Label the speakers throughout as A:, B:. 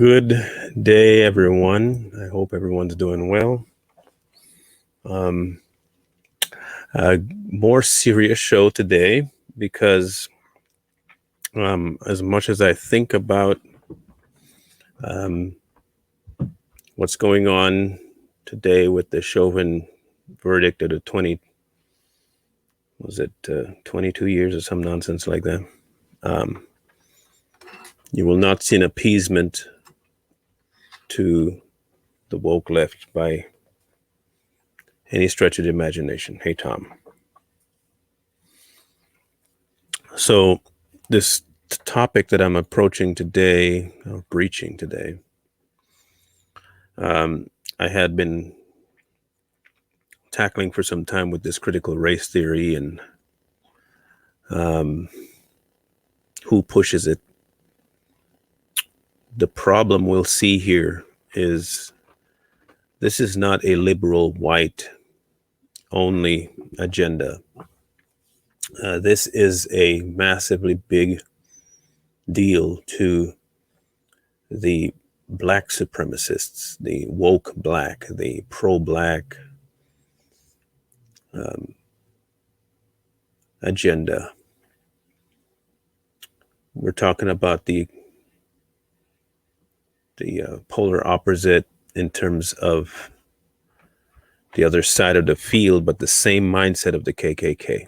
A: Good day, everyone. I hope everyone's doing well. A more serious show today because as much as I think about what's going on today with the Chauvin verdict of the 22 years or some nonsense like that, you will not see an appeasement to the woke left by any stretch of the imagination. Hey, Tom. So this topic that I'm approaching today, or breaching today, I had been tackling for some time with this critical race theory and who pushes it. The problem we'll see here is this is not a liberal white only agenda. This is a massively big deal to the black supremacists, the woke black, the pro-black agenda. We're talking about the polar opposite in terms of the other side of the field, but the same mindset of the KKK.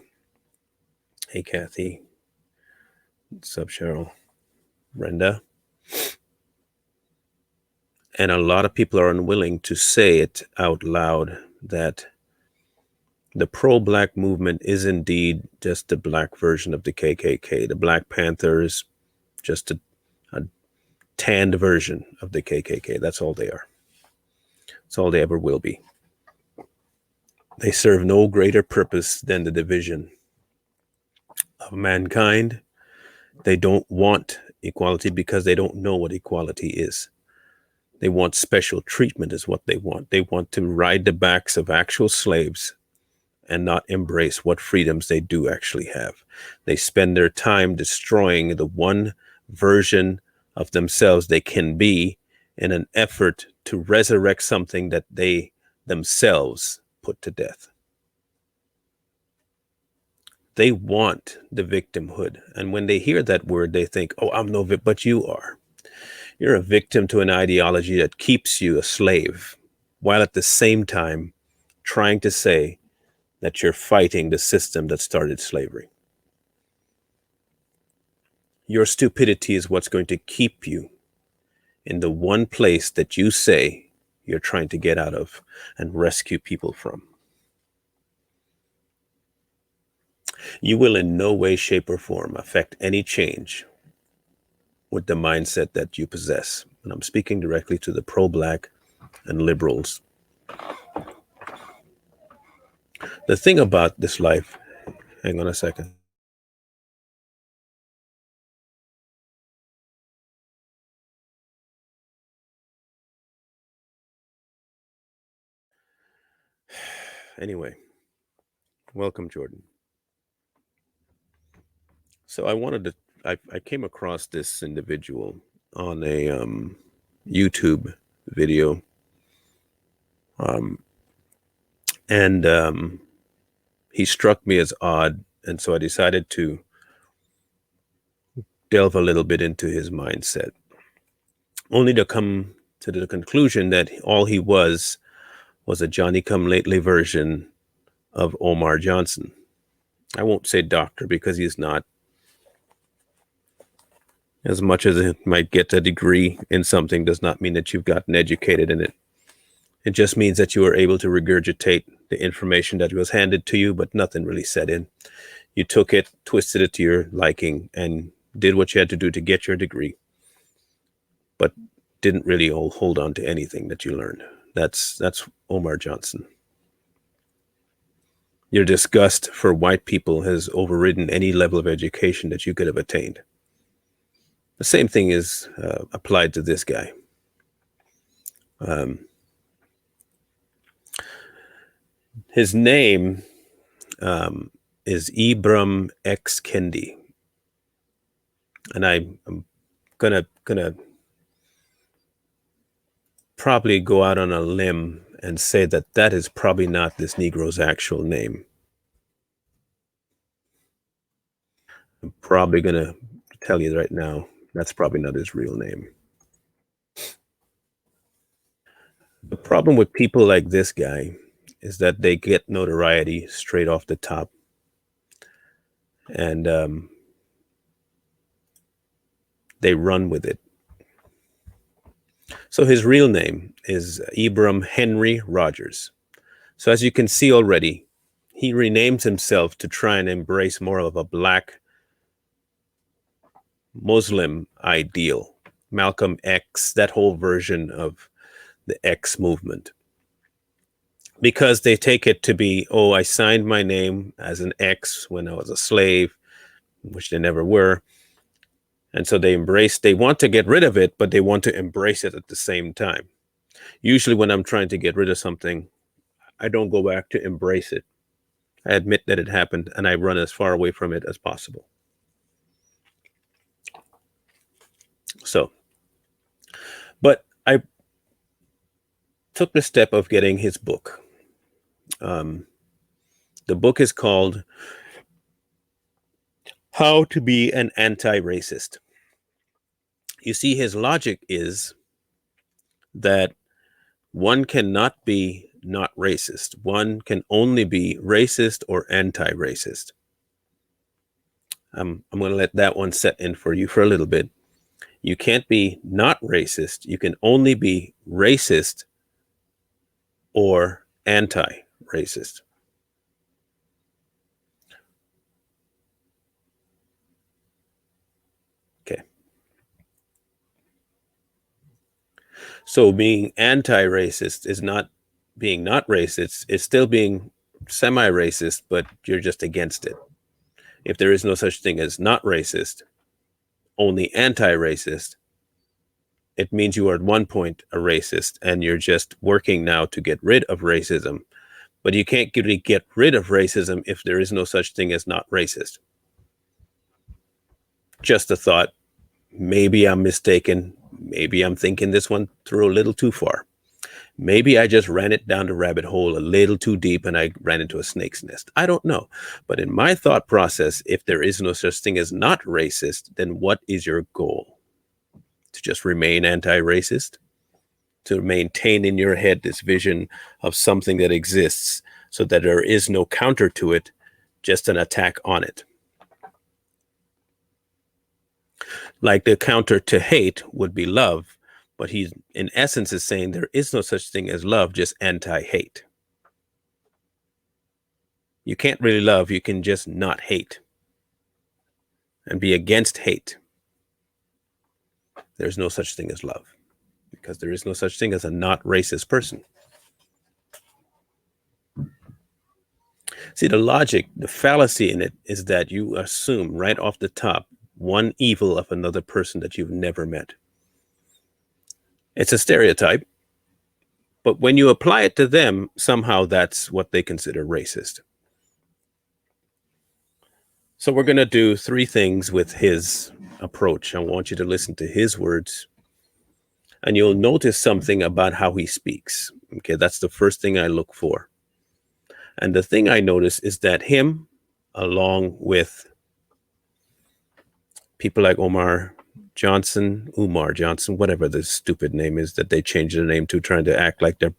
A: Hey, Kathy. What's up, Cheryl? Brenda. And a lot of people are unwilling to say it out loud that the pro-black movement is indeed just the black version of the KKK. The Black Panthers, just a tanned version of the KKK. That's all they are. That's all they ever will be. They serve no greater purpose than the division of mankind. They don't want equality because they don't know what equality is. They want special treatment is what they want. They want to ride the backs of actual slaves and not embrace what freedoms they do actually have. They spend their time destroying the one version of themselves they can be in an effort to resurrect something that they themselves put to death. They want the victimhood. And when they hear that word, they think, oh, I'm no victim, but you are. You're a victim to an ideology that keeps you a slave, while at the same time trying to say that you're fighting the system that started slavery. Your stupidity is what's going to keep you in the one place that you say you're trying to get out of and rescue people from. You will in no way, shape, or form affect any change with the mindset that you possess. And I'm speaking directly to the pro-black and liberals. The thing about this life, hang on a second. Anyway, welcome, Jordan. So I came across this individual on a YouTube video. And he struck me as odd. And so I decided to delve a little bit into his mindset, only to come to the conclusion that all he was a Johnny-come-lately version of Omar Johnson. I won't say doctor because he's not. As much as it might get a degree in something does not mean that you've gotten educated in it. It just means that you were able to regurgitate the information that was handed to you, but nothing really set in. You took it, twisted it to your liking, and did what you had to do to get your degree, but didn't really hold on to anything that you learned. That's Omar Johnson. Your disgust for white people has overridden any level of education that you could have attained. The same thing is applied to this guy. His name is Ibram X. Kendi. And I'm gonna probably go out on a limb and say that that is probably not this Negro's actual name. I'm probably going to tell you right now, that's probably not his real name. The problem with people like this guy is that they get notoriety straight off the top. And they run with it. So his real name is Ibram Henry Rogers. So as you can see already, he renames himself to try and embrace more of a black Muslim ideal. Malcolm X, that whole version of the X movement. Because they take it to be, oh, I signed my name as an X when I was a slave, which they never were. And so they want to get rid of it, but they want to embrace it at the same time. Usually when I'm trying to get rid of something, I don't go back to embrace it. I admit that it happened and I run as far away from it as possible. So, but I took the step of getting his book. The book is called How to Be an Anti-Racist. You see, his logic is that one cannot be not racist. One can only be racist or anti-racist. I'm going to let that one set in for you for a little bit. You can't be not racist. You can only be racist or anti-racist. Okay. So being anti-racist is not being not racist. It's still being semi-racist, but you're just against it. If there is no such thing as not racist, only anti-racist, it means you are at one point a racist and you're just working now to get rid of racism. But you can't really get rid of racism if there is no such thing as not racist. Just a thought. Maybe I'm mistaken. Maybe I'm thinking this one through a little too far. Maybe I just ran it down the rabbit hole a little too deep and I ran into a snake's nest. I don't know. But in my thought process, if there is no such thing as not racist, then what is your goal? To just remain anti-racist? To maintain in your head this vision of something that exists so that there is no counter to it, just an attack on it. Like the counter to hate would be love, but he in essence is saying there is no such thing as love, just anti-hate. You can't really love, you can just not hate and be against hate. There's no such thing as love because there is no such thing as a not racist person. See, the logic, the fallacy in it is that you assume right off the top one evil of another person that you've never met. It's a stereotype, but when you apply it to them, somehow that's what they consider racist. So we're going to do 3 things with his approach. I want you to listen to his words, and you'll notice something about how he speaks. Okay, that's the first thing I look for. And the thing I notice is that him, along with people like Umar Johnson, whatever the stupid name is that they changed their name to, trying to act like they're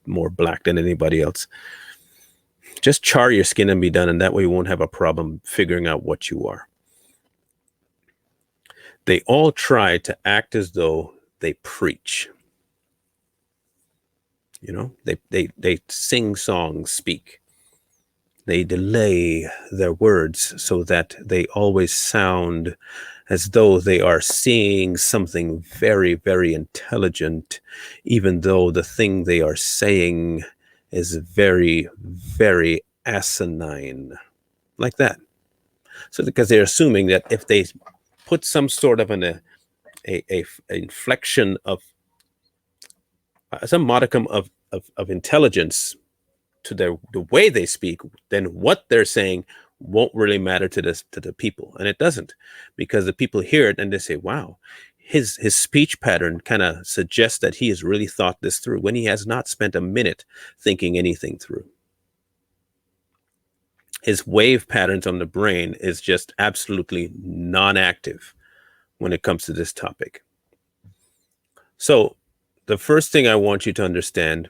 A: more black than anybody else. Just char your skin and be done, and that way you won't have a problem figuring out what you are. They all try to act as though they preach. You know, they sing songs, speak. They delay their words so that they always sound as though they are seeing something very, very intelligent, even though the thing they are saying is very, very asinine, like that. So because they're assuming that if they put some sort of a inflection of some modicum of intelligence to the way they speak, then what they're saying won't really matter to the people. And it doesn't, because the people hear it and they say, wow, his speech pattern kind of suggests that he has really thought this through when he has not spent a minute thinking anything through. His wave patterns on the brain is just absolutely non-active when it comes to this topic. So the first thing I want you to understand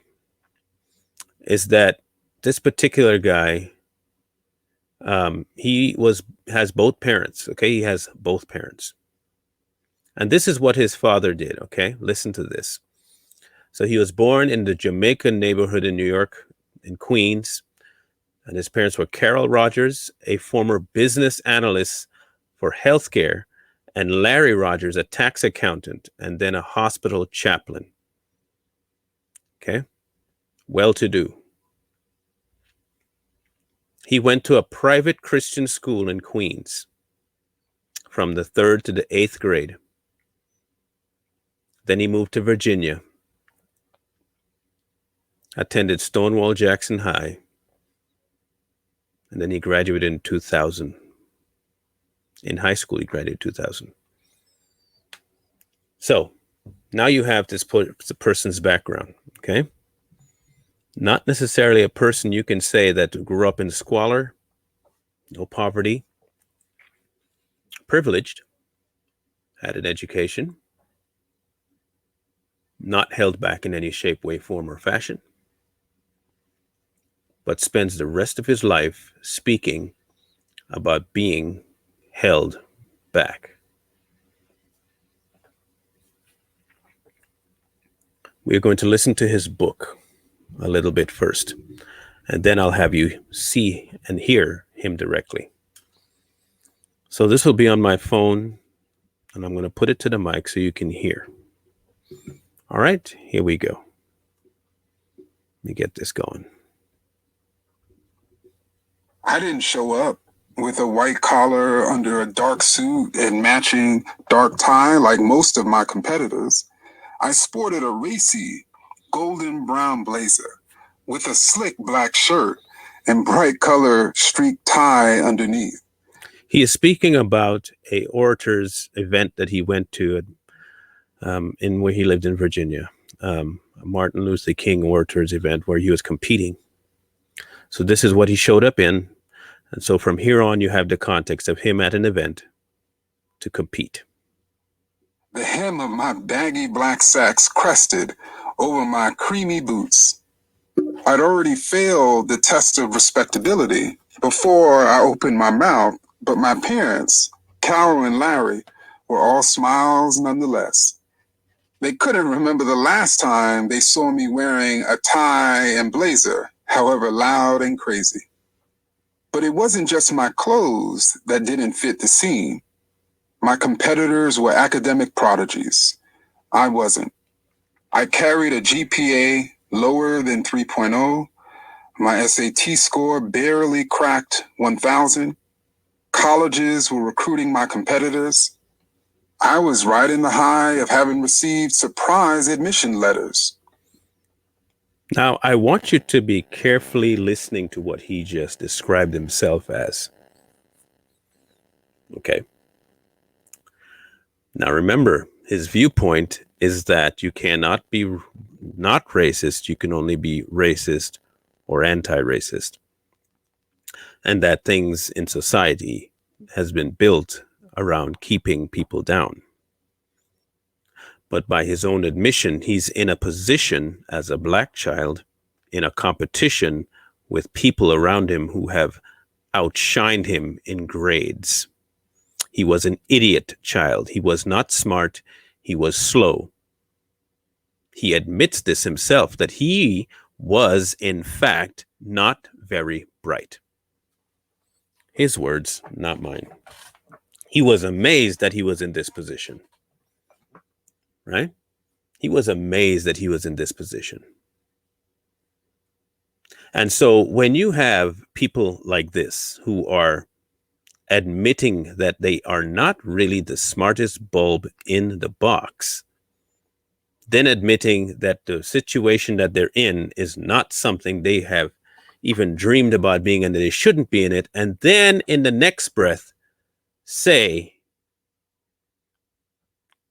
A: is that this particular guy, has both parents. Okay, he has both parents, and this is what his father did. Okay, listen to this. So he was born in the Jamaican neighborhood in New York, in Queens, and his parents were Carol Rogers, a former business analyst for healthcare, and Larry Rogers, a tax accountant, and then a hospital chaplain. Okay, well-to-do. He went to a private Christian school in Queens from the 3rd to the 8th grade. Then he moved to Virginia, attended Stonewall Jackson High, and then he graduated in 2000. In high school, he graduated in 2000. So now you have this person's background, okay? Not necessarily a person you can say that grew up in squalor, no poverty, privileged, had an education, not held back in any shape, way, form, or fashion, but spends the rest of his life speaking about being held back. We're going to listen to his book a little bit first, and then I'll have you see and hear him directly. So this will be on my phone, and I'm going to put it to the mic so you can hear. All right, here we go. Let me get this going.
B: I didn't show up with a white collar under a dark suit and matching dark tie like most of my competitors. I sported a racy golden brown blazer with a slick black shirt and bright color streaked tie underneath.
A: He is speaking about a orator's event that he went to in where he lived in Virginia, a Martin Luther King orator's event where he was competing. So this is what he showed up in. And so from here on, you have the context of him at an event to compete.
B: The hem of my baggy black sacks crested over my creamy boots. I'd already failed the test of respectability before I opened my mouth, but my parents, Carol and Larry, were all smiles nonetheless. They couldn't remember the last time they saw me wearing a tie and blazer, however loud and crazy. But it wasn't just my clothes that didn't fit the scene. My competitors were academic prodigies. I wasn't. I carried a GPA lower than 3.0. My SAT score barely cracked 1,000. Colleges were recruiting my competitors. I was right in the high of having received surprise admission letters.
A: Now, I want you to be carefully listening to what he just described himself as. Okay. Now, remember, his viewpoint is that you cannot be not racist. You can only be racist or anti-racist. And that things in society has been built around keeping people down. But by his own admission, he's in a position as a black child in a competition with people around him who have outshined him in grades. He was an idiot child. He was not smart. He was slow. He admits this himself, that he was, in fact, not very bright. His words, not mine. He was amazed that he was in this position. Right? He was amazed that he was in this position. And so when you have people like this who are admitting that they are not really the smartest bulb in the box, then admitting that the situation that they're in is not something they have even dreamed about being in, that they shouldn't be in it, and then in the next breath say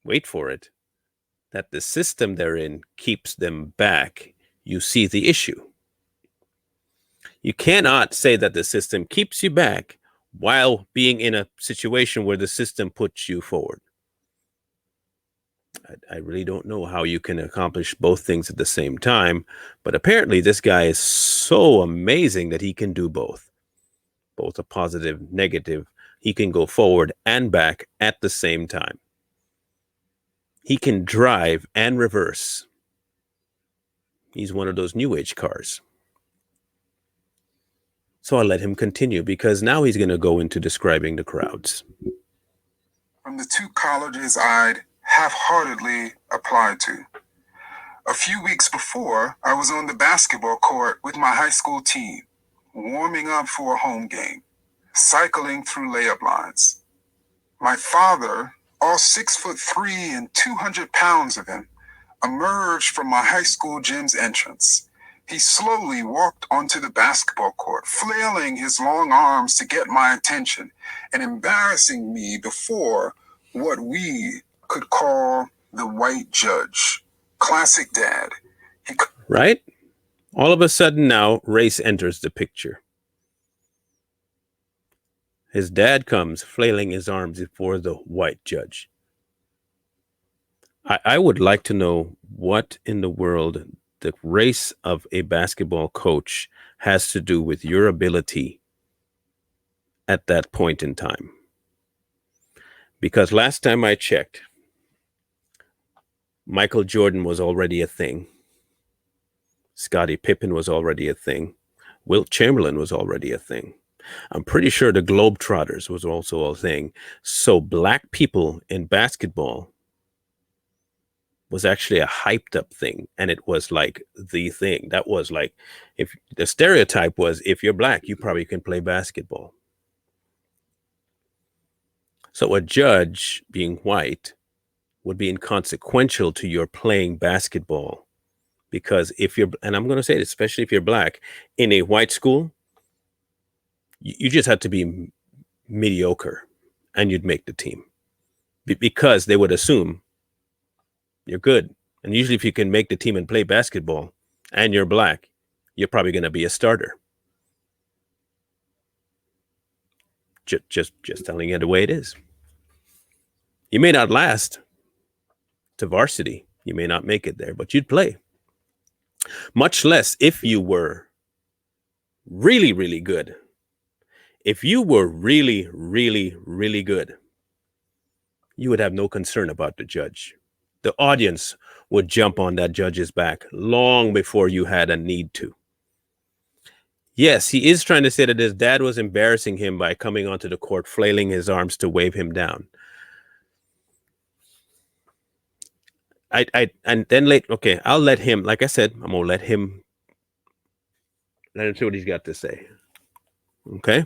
A: wait for it, that the system they're in keeps them back, you see the issue. You cannot say that the system keeps you back while being in a situation where the system puts you forward. I really don't know how you can accomplish both things at the same time, but apparently this guy is so amazing that he can do both a positive, negative. He can go forward and back at the same time. He can drive and reverse. He's one of those new age cars. So I'll let him continue because now he's going to go into describing the crowds.
B: From the two colleges I'd half-heartedly applied to. A few weeks before, I was on the basketball court with my high school team, warming up for a home game, cycling through layup lines. My father, all 6'3" and 200 pounds of him, emerged from my high school gym's entrance. He slowly walked onto the basketball court, flailing his long arms to get my attention and embarrassing me before what we could call the white judge. Classic dad.
A: Right? All of a sudden now, race enters the picture. His dad comes flailing his arms before the white judge. I would like to know what in the world the race of a basketball coach has to do with your ability at that point in time. Because last time I checked, Michael Jordan was already a thing. Scottie Pippen was already a thing. Wilt Chamberlain was already a thing. I'm pretty sure the Globetrotters was also a thing. So black people in basketball was actually a hyped up thing. And it was like the thing. That was like, if the stereotype was, if you're black, you probably can play basketball. So a judge being white would be inconsequential to your playing basketball. Because if you're, and I'm going to say it, especially if you're black, in a white school, you just had to be mediocre and you'd make the team. Because they would assume you're good. And usually if you can make the team and play basketball and you're black, you're probably going to be a starter. Just telling you the way it is. You may not last to varsity. You may not make it there, but you'd play. Much less if you were really, really good. If you were really, really, really good, you would have no concern about the judge. The audience would jump on that judge's back long before you had a need to. Yes, he is trying to say that his dad was embarrassing him by coming onto the court, flailing his arms to wave him down. And then okay, I'll let him, like I said, I'm gonna let him see what he's got to say. Okay.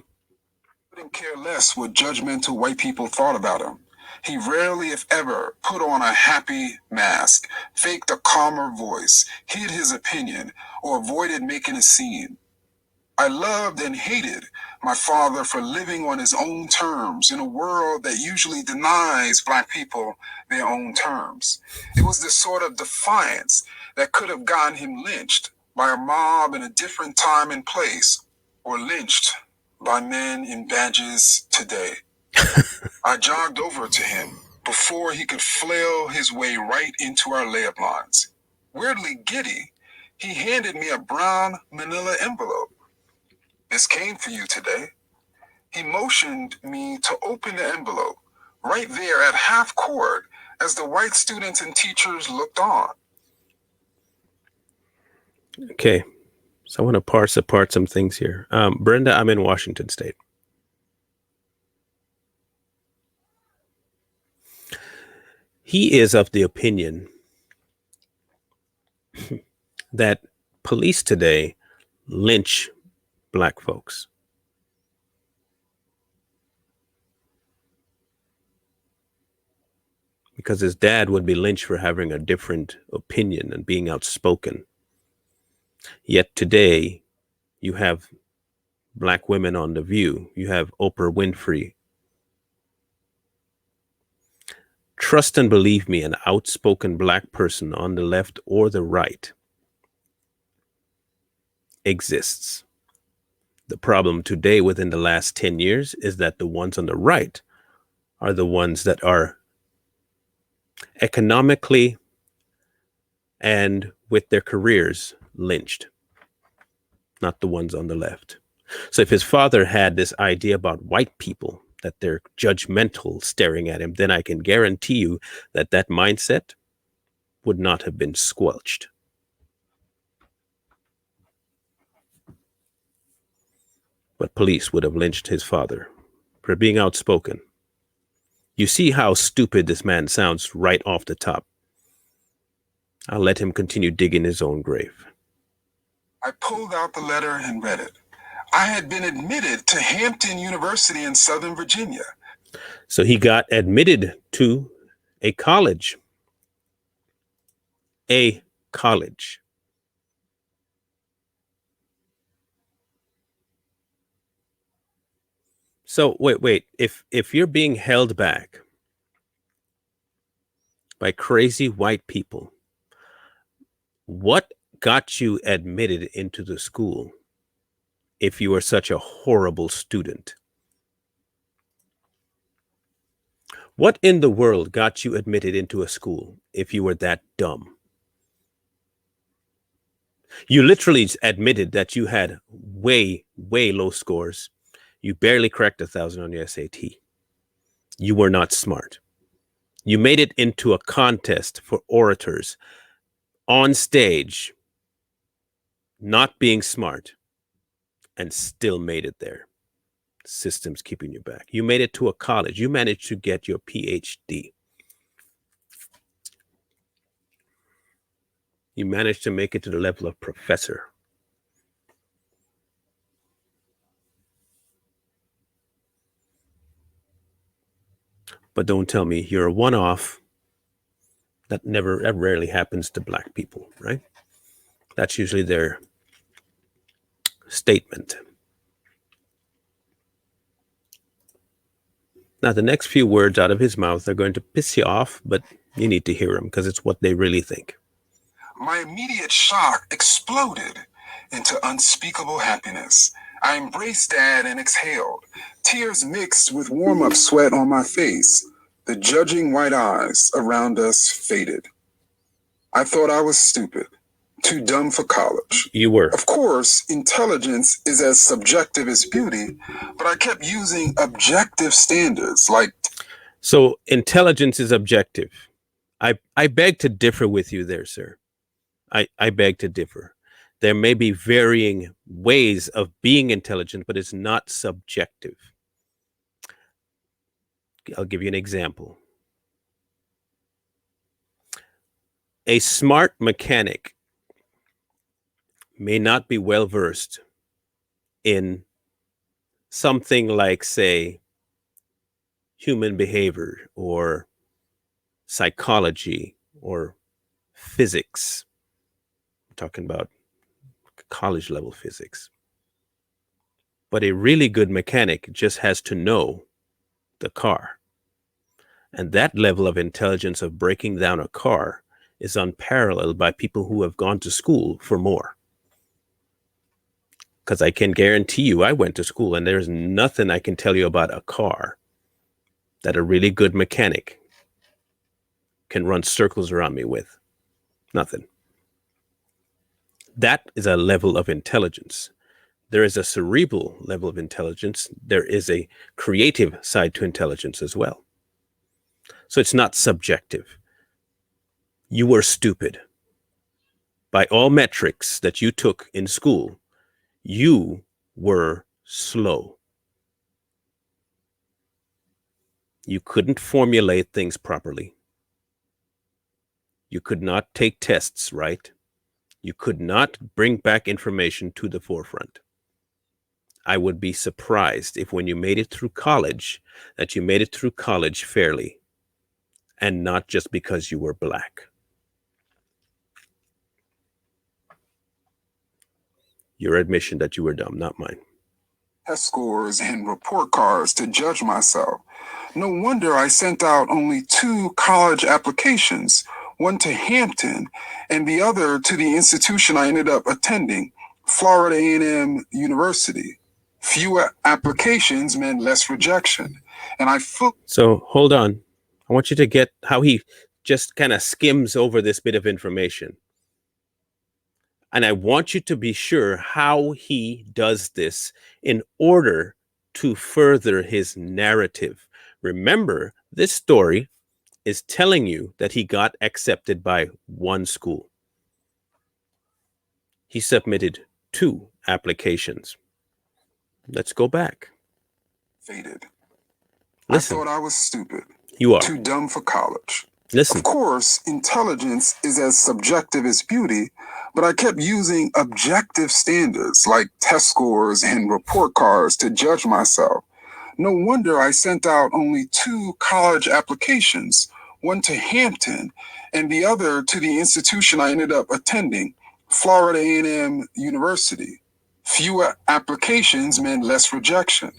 B: Couldn't care less what judgmental white people thought about him. He rarely, if ever, put on a happy mask, faked a calmer voice, hid his opinion, or avoided making a scene. I loved and hated my father for living on his own terms in a world that usually denies black people their own terms. It was the sort of defiance that could have gotten him lynched by a mob in a different time and place, or lynched by men in badges today. I jogged over to him before he could flail his way right into our layup lines. Weirdly giddy, he handed me a brown manila envelope. This came for you today. He motioned me to open the envelope right there at half court as the white students and teachers looked on.
A: Okay. So I want to parse apart some things here. Brenda, I'm in Washington State. He is of the opinion that police today lynch black folks. Because his dad would be lynched for having a different opinion and being outspoken. Yet today, you have black women on The View. You have Oprah Winfrey Trust and believe me, an outspoken black person on the left or the right exists. The problem today within the last 10 years is that the ones on the right are the ones that are economically and with their careers lynched, not the ones on the left. So if his father had this idea about white people, that they're judgmental staring at him, then I can guarantee you that that mindset would not have been squelched. But police would have lynched his father for being outspoken. You see how stupid this man sounds right off the top. I'll let him continue digging his own grave.
B: I pulled out the letter and read it. I had been admitted to Hampton University in Southern Virginia.
A: So he got admitted to a college. A college. So wait. If you're being held back by crazy white people, what got you admitted into the school if you were such a horrible student? What in the world got you admitted into a school if you were that dumb? You literally admitted that you had way low scores. You barely cracked 1,000 on your SAT. You were not smart. You made it into a contest for orators on stage, not being smart, and still made it there. Systems keeping you back. You made it to a college. You managed to get your PhD. You managed to make it to the level of professor. But don't tell me you're a one-off. That rarely happens to black people, right? That's usually their statement. Now, the next few words out of his mouth are going to piss you off, but you need to hear them because it's what they really think.
B: My immediate shock exploded into unspeakable happiness. I embraced Dad and exhaled. Tears mixed with warm-up sweat on my face. The judging white eyes around us faded. I thought I was stupid, too dumb for college.
A: You were.
B: Of course, intelligence is as subjective as beauty, but I kept using objective standards like...
A: So intelligence is objective. I beg to differ with you there, sir. I beg to differ. There may be varying ways of being intelligent, but it's not subjective. I'll give you an example. A smart mechanic may not be well versed in something like, say, human behavior or psychology or physics. I'm talking about college level physics. But a really good mechanic just has to know the car. And that level of intelligence of breaking down a car is unparalleled by people who have gone to school for more. Because I can guarantee you, I went to school and there's nothing I can tell you about a car that a really good mechanic can run circles around me with. Nothing. That is a level of intelligence. There is a cerebral level of intelligence. There is a creative side to intelligence as well. So it's not subjective. You were stupid. By all metrics that you took in school, you were slow. You couldn't formulate things properly. You could not take tests right. You could not bring back information to the forefront. I would be surprised if when you made it through college, that you made it through college fairly and not just because you were black. Your admission that you were dumb, not mine.
B: Test scores and report cards to judge myself. No wonder I sent out only 2 college applications, one to Hampton and the other to the institution I ended up attending, Florida A&M University. Fewer applications meant less rejection. And
A: So hold on. I want you to get how he just kind of skims over this bit of information. And I want you to be sure how he does this in order to further his narrative. Remember, this story is telling you that he got accepted by one school. He submitted 2 applications. Let's go back.
B: Faded.
A: Listen.
B: I thought I was stupid.
A: You are.
B: Too dumb for college.
A: Listen.
B: Of course, intelligence is as subjective as beauty, but I kept using objective standards like test scores and report cards to judge myself. No wonder I sent out only 2 college applications, one to Hampton and the other to the institution I ended up attending, Florida A&M University. Fewer applications meant less rejection.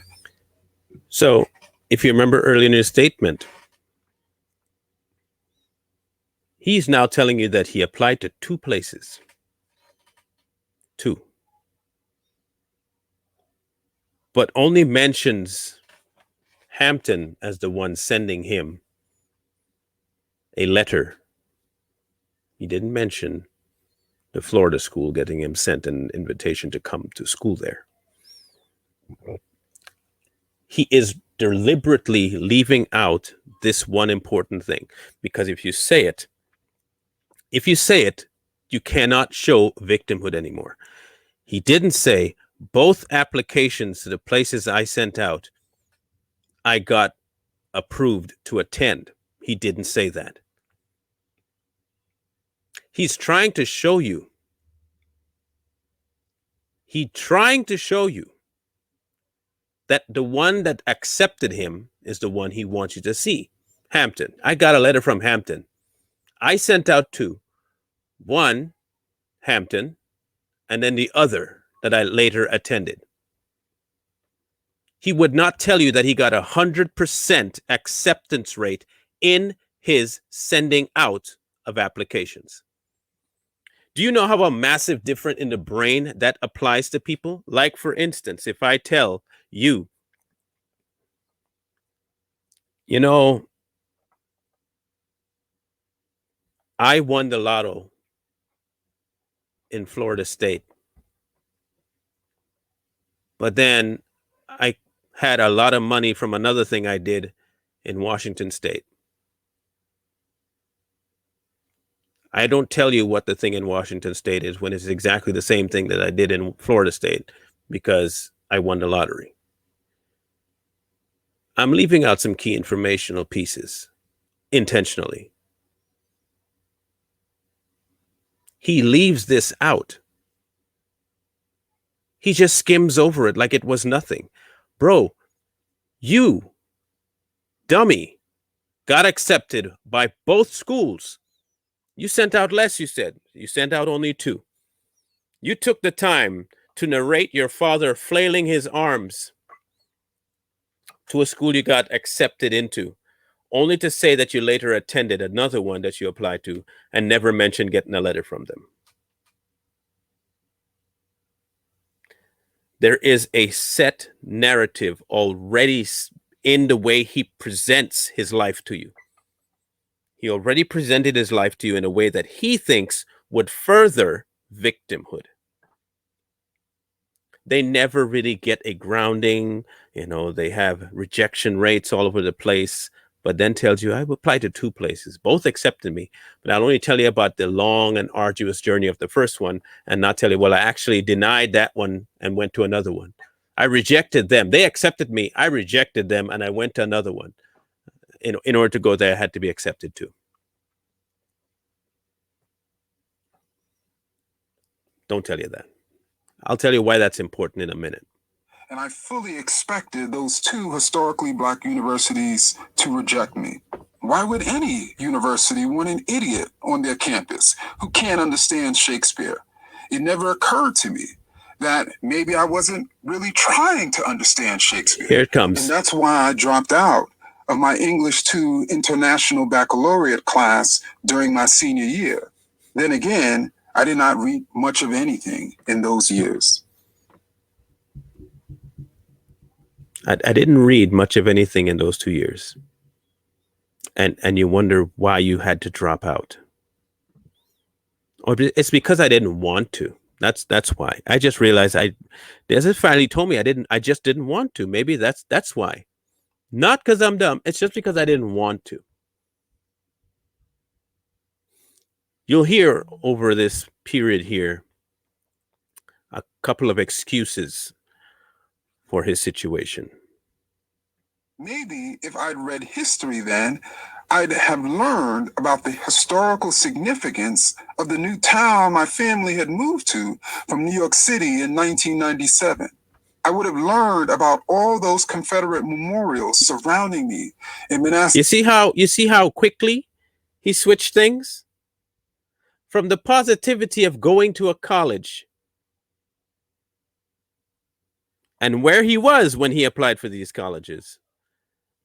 A: So, if you remember earlier in his statement, he's now telling you that he applied to 2 places. 2. But only mentions Hampton as the one sending him a letter. He didn't mention the Florida school getting him sent an invitation to come to school there. He is deliberately leaving out this one important thing, because if you say it, you cannot show victimhood anymore. He didn't say both applications to the places I sent out, I got approved to attend. He didn't say that. He's trying to show you. That the one that accepted him is the one he wants you to see. Hampton. I got a letter from Hampton. I sent out 2. One, Hampton, and then the other that I later attended. He would not tell you that he got 100% acceptance rate in his sending out of applications. Do you know how a massive difference in the brain that applies to people? Like, for instance, if I tell you, I won the lotto in Florida State, but then I had a lot of money from another thing I did in Washington State. I don't tell you what the thing in Washington State is when it's exactly the same thing that I did in Florida State, because I won the lottery. I'm leaving out some key informational pieces intentionally. He leaves this out. He just skims over it like it was nothing. Bro, you, dummy, got accepted by both schools. You sent out less, you said. You sent out only 2. You took the time to narrate your father flailing his arms to a school you got accepted into, only to say that you later attended another one that you applied to and never mentioned getting a letter from them. There is a set narrative already in the way he presents his life to you. He already presented his life to you in a way that he thinks would further victimhood. They never really get a grounding. They have rejection rates all over the place, but then tells you, I've applied to 2 places. Both accepted me, but I'll only tell you about the long and arduous journey of the first one and not tell you, well, I actually denied that one and went to another one. I rejected them. They accepted me. I rejected them and I went to another one. In order to go there, I had to be accepted too. Don't tell you that. I'll tell you why that's important in a minute.
B: And I fully expected those 2 historically Black universities to reject me. Why would any university want an idiot on their campus who can't understand Shakespeare? It never occurred to me that maybe I wasn't really trying to understand Shakespeare.
A: Here it comes.
B: And that's why I dropped out of my English 2 International Baccalaureate class during my senior year. Then again, I did not read much of anything in those years.
A: I didn't read much of anything in those 2 years. And you wonder why you had to drop out. Or it's because I didn't want to. That's why. I just realized Desert finally told me I just didn't want to. Maybe that's why. Not because I'm dumb. It's just because I didn't want to. You'll hear over this period here a couple of excuses for his situation.
B: Maybe if I'd read history then, I'd have learned about the historical significance of the new town my family had moved to from New York City in 1997. I would have learned about all those Confederate memorials surrounding me in Manassas.
A: You see how quickly he switched things? From the positivity of going to a college and where he was when he applied for these colleges.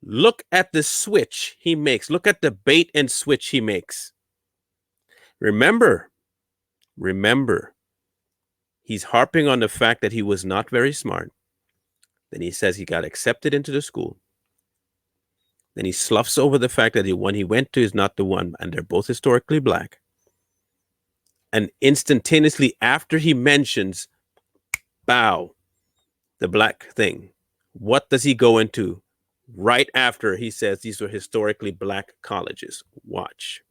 A: Look at the switch he makes. Look at the bait and switch he makes. Remember, he's harping on the fact that he was not very smart. Then he says he got accepted into the school. Then he sloughs over the fact that the one he went to is not the one, and they're both historically black. And instantaneously after he mentions, bow, the black thing, what does he go into? Right after he says these were historically black colleges. Watch.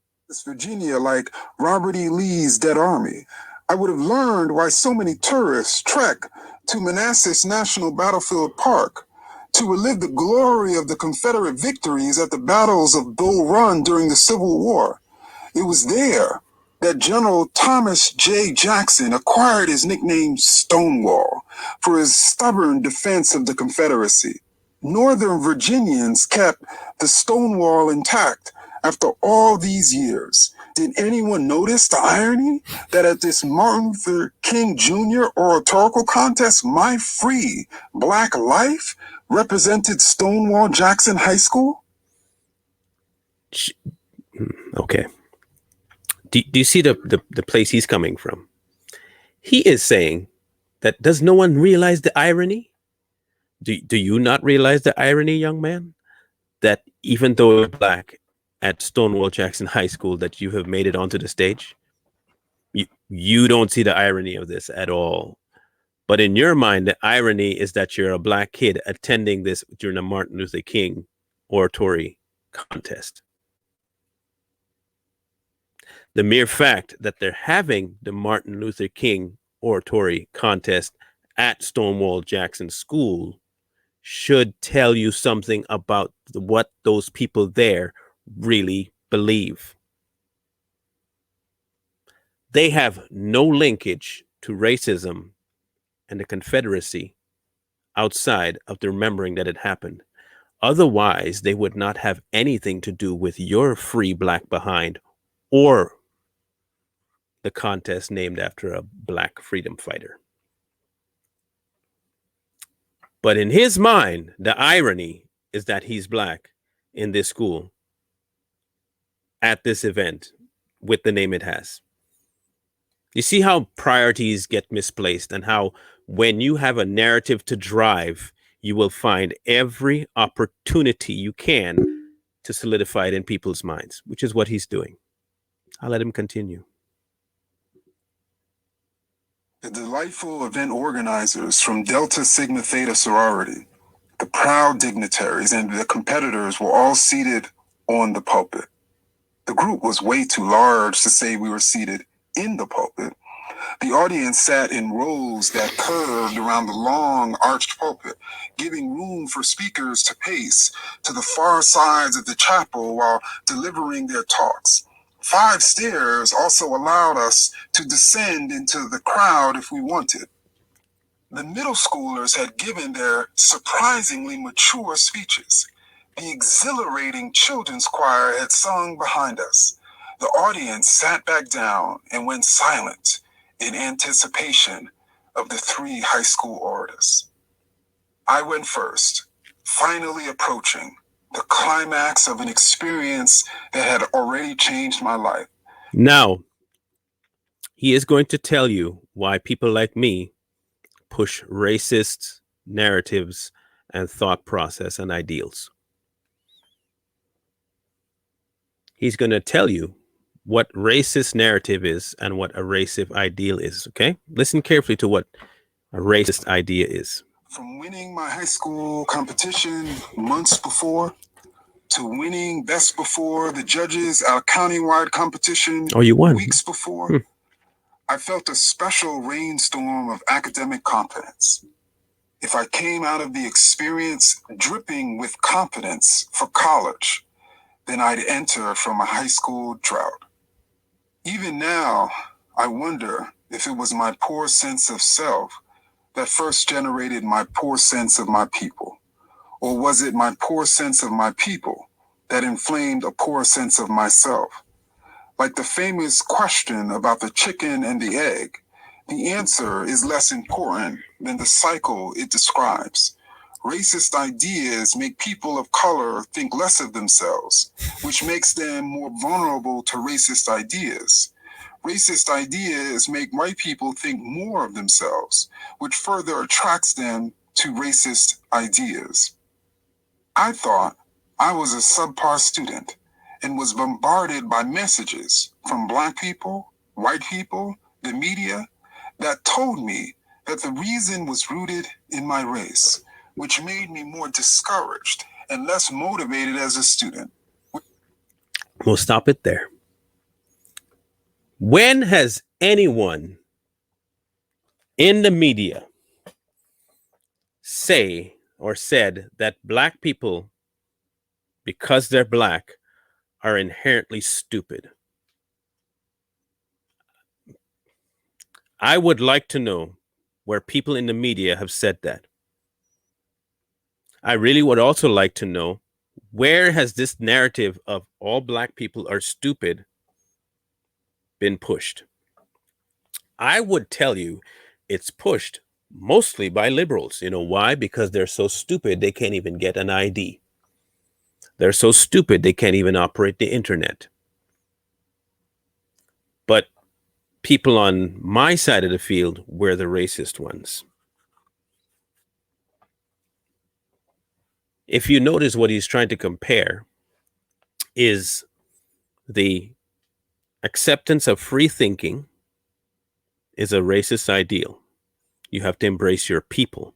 B: Virginia, like Robert E. Lee's Dead Army, I would have learned why so many tourists trek to Manassas National Battlefield Park to relive the glory of the Confederate victories at the battles of Bull Run during the Civil War. It was there that General Thomas J. Jackson acquired his nickname Stonewall for his stubborn defense of the Confederacy. Northern Virginians kept the Stonewall intact after all these years. Did anyone notice the irony that at this Martin Luther King Jr. oratorical contest, my free black life represented Stonewall Jackson High School?
A: Okay. Do you see the place he's coming from? He is saying that does no one realize the irony? Do you not realize the irony, young man? That even though you're black at Stonewall Jackson High School, that you have made it onto the stage? You don't see the irony of this at all. But in your mind, the irony is that you're a black kid attending this during a Martin Luther King oratory contest. The mere fact that they're having the Martin Luther King oratory contest at Stonewall Jackson School should tell you something about what those people there really believe. They have no linkage to racism and the Confederacy outside of the remembering that it happened. Otherwise, they would not have anything to do with your free black behind or the contest named after a black freedom fighter. But in his mind, the irony is that he's black in this school at this event with the name it has. You see how priorities get misplaced and how when you have a narrative to drive, you will find every opportunity you can to solidify it in people's minds, which is what he's doing. I'll let him continue.
B: The delightful event organizers from Delta Sigma Theta sorority, the proud dignitaries, and the competitors were all seated on the pulpit. The group was way too large to say we were seated in the pulpit. The audience sat in rows that curved around the long arched pulpit, giving room for speakers to pace to the far sides of the chapel while delivering their talks. 5 stairs also allowed us to descend into the crowd if we wanted. The middle schoolers had given their surprisingly mature speeches. The exhilarating children's choir had sung behind us. The audience sat back down and went silent in anticipation of the 3 high school orators. I went first, finally approaching the climax of an experience that had already changed my life.
A: Now, he is going to tell you why people like me push racist narratives and thought process and ideals. He's going to tell you what racist narrative is and what a racist ideal is, okay? Listen carefully to what a racist idea is.
B: From winning my high school competition months before to winning best before the judges at a countywide competition
A: you won.
B: weeks before, I felt a special rainstorm of academic confidence. If I came out of the experience dripping with confidence for college, then I'd enter from a high school drought. Even now, I wonder if it was my poor sense of self that first generated my poor sense of my people. Or was it my poor sense of my people that inflamed a poor sense of myself? Like the famous question about the chicken and the egg, the answer is less important than the cycle it describes. Racist ideas make people of color think less of themselves, which makes them more vulnerable to racist ideas. Racist ideas make white people think more of themselves, which further attracts them to racist ideas. I thought I was a subpar student and was bombarded by messages from Black people, white people, the media, that told me that the reason was rooted in my race, which made me more discouraged and less motivated as a student.
A: We'll stop it there. When has anyone in the media say or said that Black people, because they're Black, are inherently stupid? I would like to know where people in the media have said that. I really would also like to know, where has this narrative of all Black people are stupid been pushed? I would tell you it's pushed mostly by liberals. You know why? Because they're so stupid they can't even get an ID. They're so stupid they can't even operate the internet. But people on my side of the field were the racist ones. If you notice, what he's trying to compare is the acceptance of free thinking is a racist ideal. You have to embrace your people,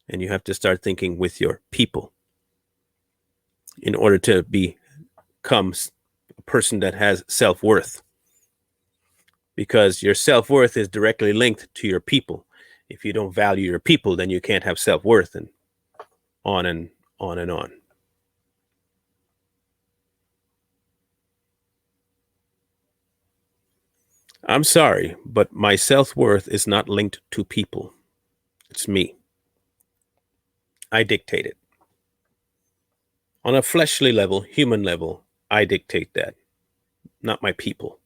A: and you have to start thinking with your people in order to become a person that has self-worth, because your self-worth is directly linked to your people. If you don't value your people, then you can't have self-worth, and on and on and on. I'm sorry, but my self-worth is not linked to people. It's me. I dictate it. On a fleshly level, human level, I dictate that, not my people.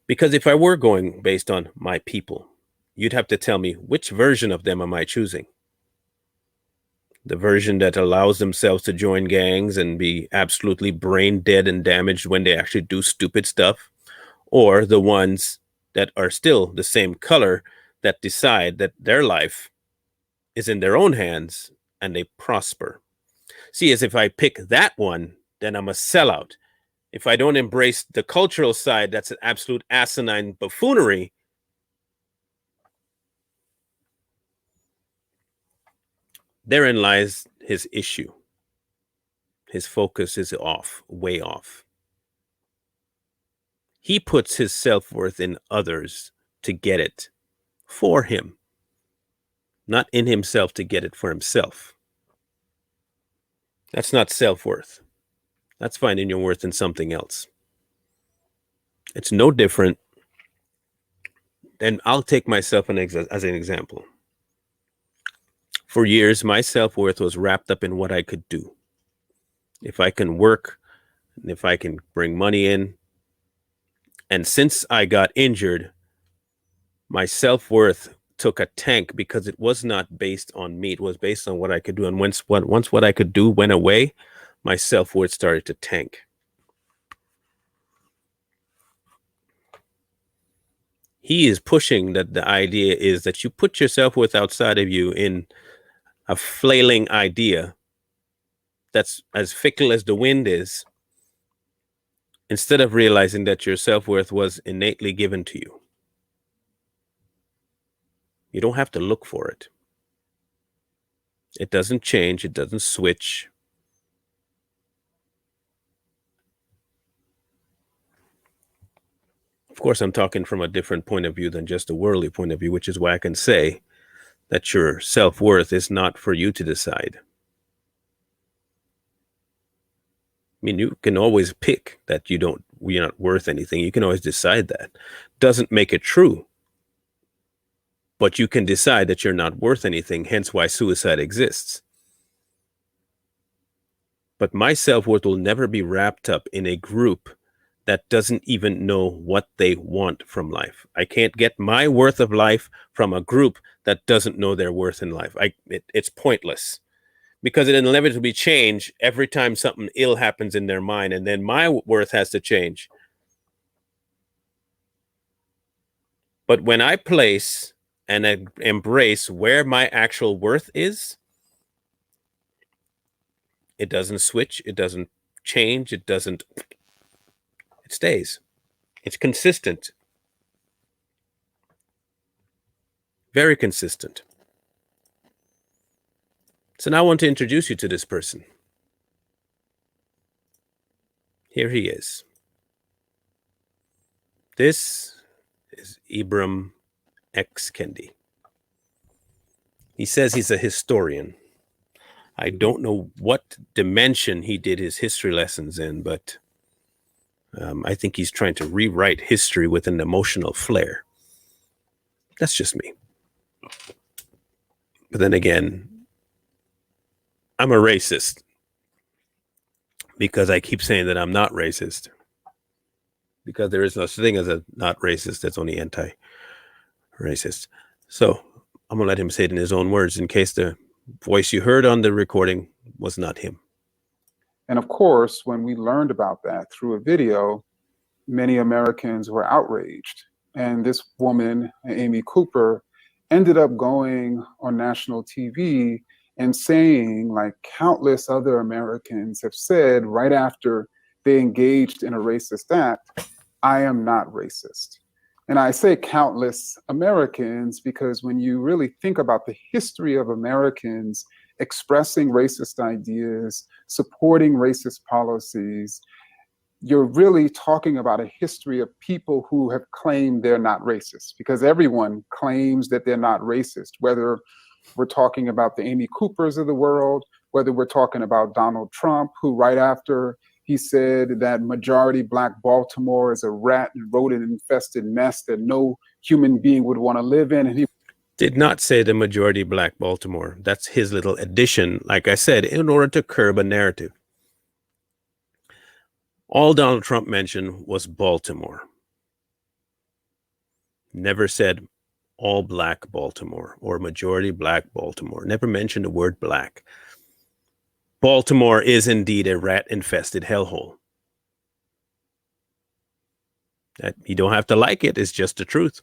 A: Because if I were going based on my people, you'd have to tell me, which version of them am I choosing? The version that allows themselves to join gangs and be absolutely brain dead and damaged when they actually do stupid stuff? Or the ones that are still the same color, that decide that their life is in their own hands and they prosper? See, as if I pick that one, then I'm a sellout. If I don't embrace the cultural side, that's an absolute asinine buffoonery. Therein lies his issue. His focus is off, way off. He puts his self-worth in others to get it for him, not in himself to get it for himself. That's not self-worth. That's finding your worth in something else. It's no different. And I'll take myself as an example. For years, my self-worth was wrapped up in what I could do. If I can work, and if I can bring money in. And since I got injured, my self-worth took a tank, because it was not based on me. It was based on what I could do. And once what I could do went away, my self-worth started to tank. He is pushing that the idea is that you put your self-worth outside of you in a flailing idea that's as fickle as the wind is, instead of realizing that your self-worth was innately given to you. You don't have to look for it. It doesn't change. It doesn't switch. Of course, I'm talking from a different point of view than just a worldly point of view, which is why I can say that your self-worth is not for you to decide. I mean, you can always pick that you're not worth anything. You can always decide that. Doesn't make it true. But you can decide that you're not worth anything, hence why suicide exists. But my self-worth will never be wrapped up in a group that doesn't even know what they want from life. I can't get my worth of life from a group that doesn't know their worth in life. It's pointless, because it'll inevitably change every time something ill happens in their mind, and then my worth has to change. But when I place and embrace where my actual worth is, it doesn't switch, it doesn't change, it stays. It's consistent. Very consistent. So now I want to introduce you to this person. Here he is. This is Ibram X. Kendi. He says he's a historian. I don't know what dimension he did his history lessons in, but I think he's trying to rewrite history with an emotional flair. That's just me. But then again, I'm a racist because I keep saying that I'm not racist, because there is no such thing as a not racist. That's only anti-racist. So I'm gonna let him say it in his own words, in case the voice you heard on the recording was not him.
B: And of course, when we learned about that through a video, many Americans were outraged. And this woman, Amy Cooper, ended up going on national TV and saying, like countless other Americans have said right after they engaged in a racist act, I am not racist. And I say countless Americans because when you really think about the history of Americans expressing racist ideas, supporting racist policies, you're really talking about a history of people who have claimed they're not racist, because everyone claims that they're not racist, whether we're talking about the Amy Coopers of the world, whether we're talking about Donald Trump, who right after he said that majority Black Baltimore is a rat and rodent-infested mess that no human being would want to live in. And he
A: did not say the majority Black Baltimore. That's his little addition, like I said, in order to curb a narrative. All Donald Trump mentioned was Baltimore. Never said all Black Baltimore or majority Black Baltimore. Never mentioned the word black. Baltimore is indeed a rat-infested hellhole. That you don't have to like it. It's just the truth.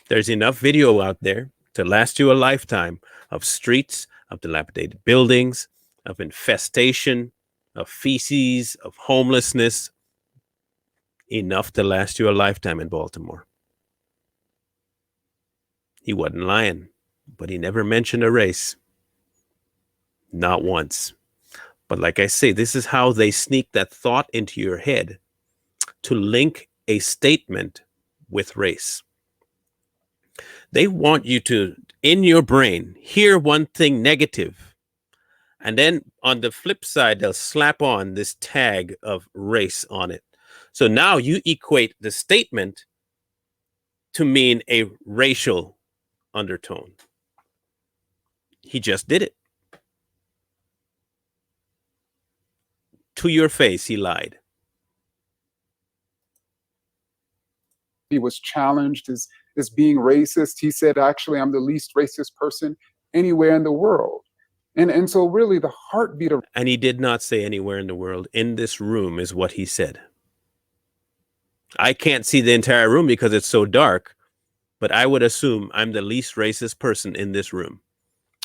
A: There's enough video out there to last you a lifetime of streets, of dilapidated buildings, of infestation, of feces, of homelessness. Enough to last you a lifetime in Baltimore. He wasn't lying, but he never mentioned a race. Not once. But like I say, this is how they sneak that thought into your head to link a statement with race. They want you to, in your brain, hear one thing negative, and then on the flip side, they'll slap on this tag of race on it. So now you equate the statement to mean a racial undertone. He just did it. To your face, he lied.
B: He was challenged as being racist. He said, actually, I'm the least racist person anywhere in the world. And so really the heartbeat of
A: And he did not say anywhere in the world, in this room is what he said. I can't see the entire room because it's so dark, but I would assume I'm the least racist person in this room.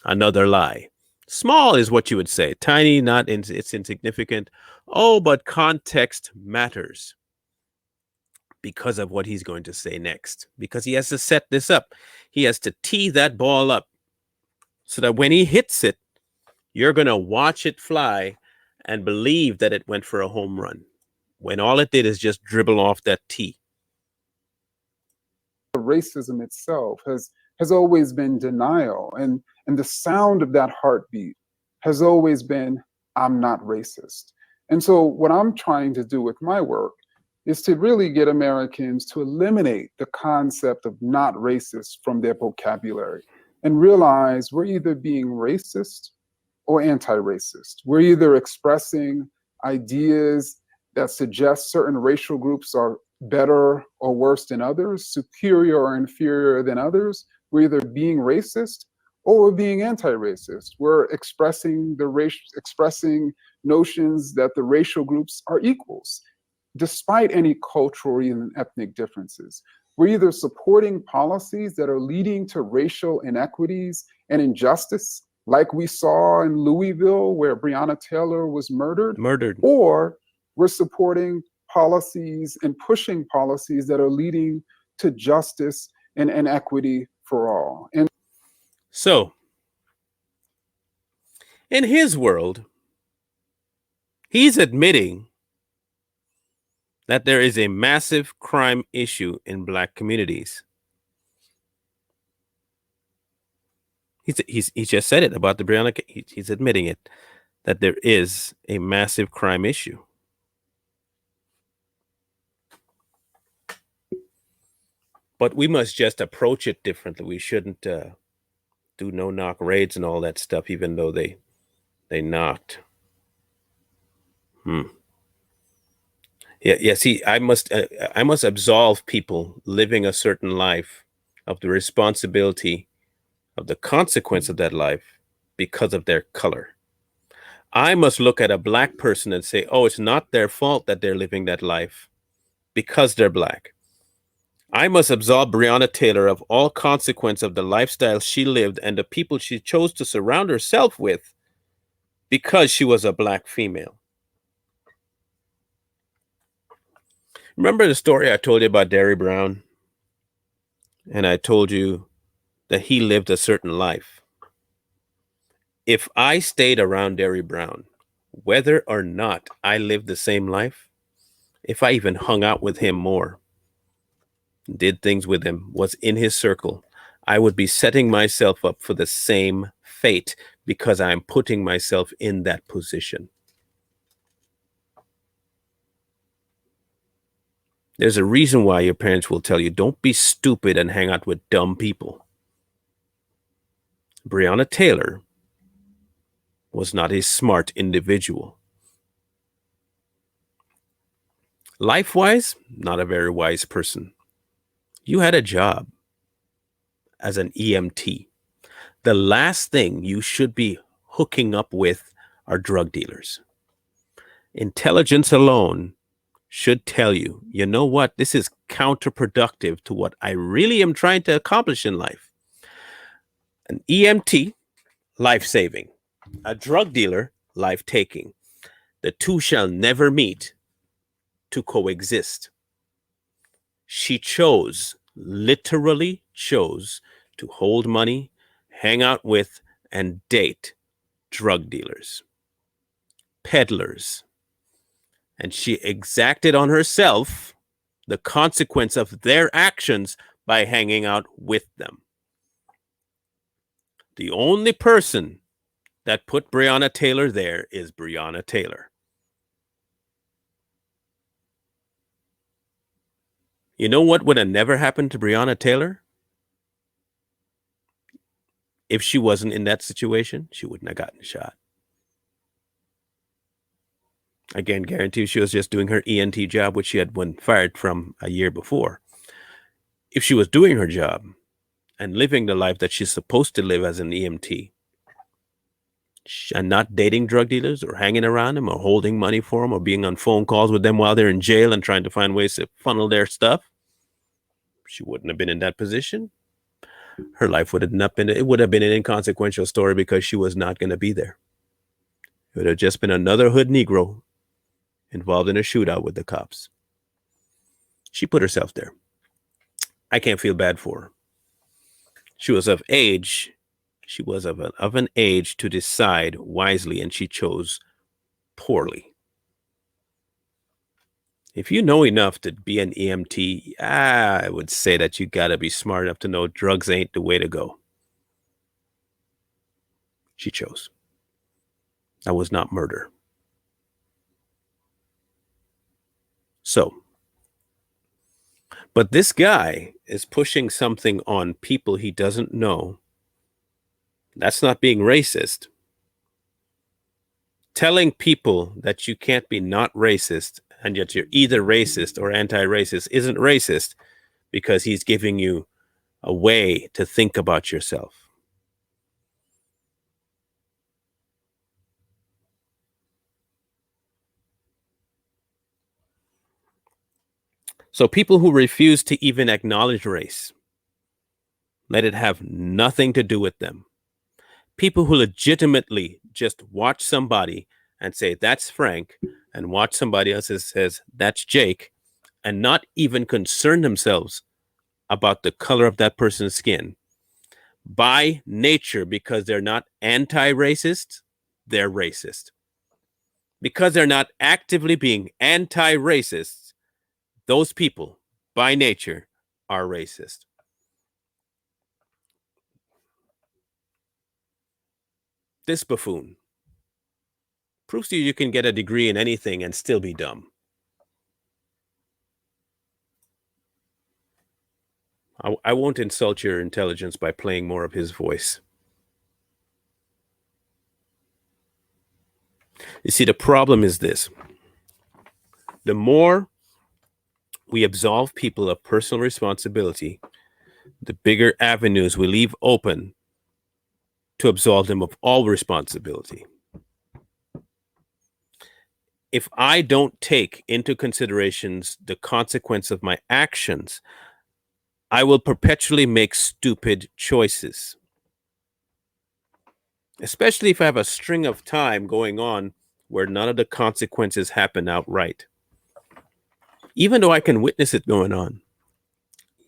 A: Another lie. Small is what you would say. Tiny, not it's insignificant. Oh, but context matters because of what he's going to say next. Because he has to set this up. He has to tee that ball up so that when he hits it, you're going to watch it fly and believe that it went for a home run when all it did is just dribble off that tee.
B: racism itself has always been denial, and the sound of that heartbeat has always been, I'm not racist. And so what I'm trying to do with my work is to really get Americans to eliminate the concept of not racist from their vocabulary and realize we're either being racist or anti-racist. We're either expressing ideas that suggest certain racial groups are better or worse than others, superior or inferior than others. We're either being racist or we're being anti-racist. We're expressing expressing notions that the racial groups are equals, despite any cultural and ethnic differences. We're either supporting policies that are leading to racial inequities and injustice, like we saw in Louisville, where Breonna Taylor was murdered, or we're supporting policies and pushing policies that are leading to justice and equity for all. And
A: so, in his world, he's admitting that there is a massive crime issue in Black communities. He just said it about the Breonna. He's admitting it, that there is a massive crime issue. But we must just approach it differently. We shouldn't do no-knock raids and all that stuff, even though they knocked. Yeah. See, I must absolve people living a certain life of the responsibility of the consequence of that life because of their color. I must look at a Black person and say, oh, it's not their fault that they're living that life because they're Black. I must absolve Breonna Taylor of all consequence of the lifestyle she lived and the people she chose to surround herself with because she was a Black female. Remember the story I told you about Derry Brown? And I told you that he lived a certain life. If I stayed around Derry Brown, whether or not I lived the same life, if I even hung out with him more, did things with him, was in his circle, I would be setting myself up for the same fate because I'm putting myself in that position. There's a reason why your parents will tell you, don't be stupid and hang out with dumb people. Breonna Taylor was not a smart individual. Life-wise, not a very wise person. You had a job as an EMT. The last thing you should be hooking up with are drug dealers. Intelligence alone should tell you, you know what, this is counterproductive to what I really am trying to accomplish in life. An EMT, life-saving. A drug dealer, life-taking. The two shall never meet to coexist. She literally chose to hold money, hang out with, and date drug dealers, peddlers. And she exacted on herself the consequence of their actions by hanging out with them. The only person that put Breonna Taylor there is Breonna Taylor. You know what would have never happened to Breonna Taylor? If she wasn't in that situation, she wouldn't have gotten shot. Again, guarantee she was just doing her ENT job, which she had been fired from a year before. If she was doing her job and living the life that she's supposed to live as an EMT, and not dating drug dealers or hanging around them or holding money for them or being on phone calls with them while they're in jail and trying to find ways to funnel their stuff, she wouldn't have been in that position. Her life would have not been, it would have been an inconsequential story because she was not going to be there. It would have just been another hood Negro involved in a shootout with the cops. She put herself there. I can't feel bad for her. She was of age. She was of an age to decide wisely, and she chose poorly. If you know enough to be an EMT, I would say that you got to be smart enough to know drugs ain't the way to go. She chose. That was not murder. So, but this guy is pushing something on people he doesn't know. That's not being racist. Telling people that you can't be not racist and yet you're either racist or anti-racist isn't racist because he's giving you a way to think about yourself. So people who refuse to even acknowledge race, let it have nothing to do with them. People who legitimately just watch somebody and say, that's Frank, and watch somebody else that says, that's Jake, and not even concern themselves about the color of that person's skin. By nature, because they're not anti-racist, they're racist. Because they're not actively being anti-racists, those people, by nature, are racist. This buffoon proves to you can get a degree in anything and still be dumb. I won't insult your intelligence by playing more of his voice. You see, the problem is this. The more we absolve people of personal responsibility, the bigger avenues we leave open to absolve them of all responsibility. If I don't take into considerations the consequence of my actions, I will perpetually make stupid choices. Especially if I have a string of time going on where none of the consequences happen outright. Even though I can witness it going on.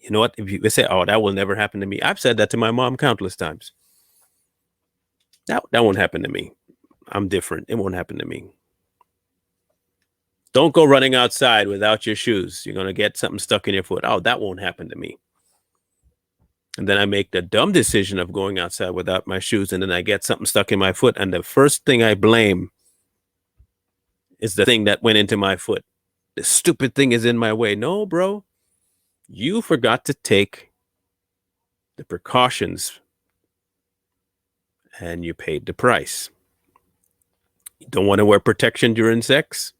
A: You know what? If you say, oh, that will never happen to me. I've said that to my mom countless times. That won't happen to me. I'm different. It won't happen to me. Don't go running outside without your shoes. You're going to get something stuck in your foot. Oh, that won't happen to me. And then I make the dumb decision of going outside without my shoes, and then I get something stuck in my foot. And the first thing I blame is the thing that went into my foot. The stupid thing is in my way. No, bro. You forgot to take the precautions and you paid the price. You don't want to wear protection during sex.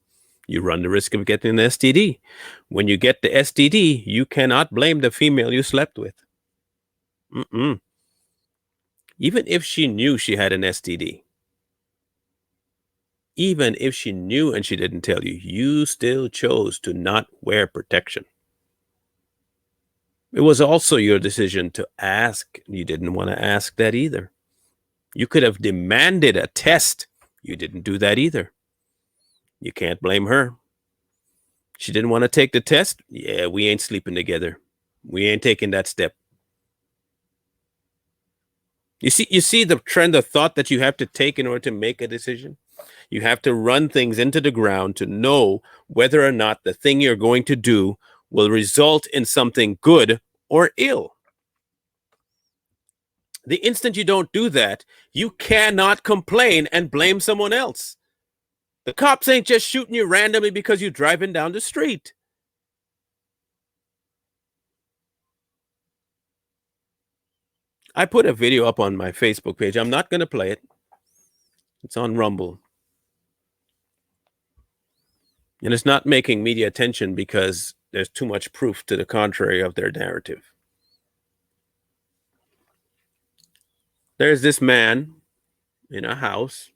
A: You run the risk of getting an STD. When you get the STD, you cannot blame the female you slept with. Even if she knew she had an STD, even if she knew and she didn't tell you, you still chose to not wear protection. It was also your decision to ask. You didn't want to ask that either. You could have demanded a test. You didn't do that either. You can't blame her. She didn't want to take the test. Yeah, we ain't sleeping together. We ain't taking that step. You see the trend of thought that you have to take in order to make a decision? You have to run things into the ground to know whether or not the thing you're going to do will result in something good or ill. The instant you don't do that, you cannot complain and blame someone else. The cops ain't just shooting you randomly because you're driving down the street. I put a video up on my Facebook page. I'm not going to play it. It's on Rumble. And it's not making media attention because there's too much proof to the contrary of their narrative. There's this man in a house.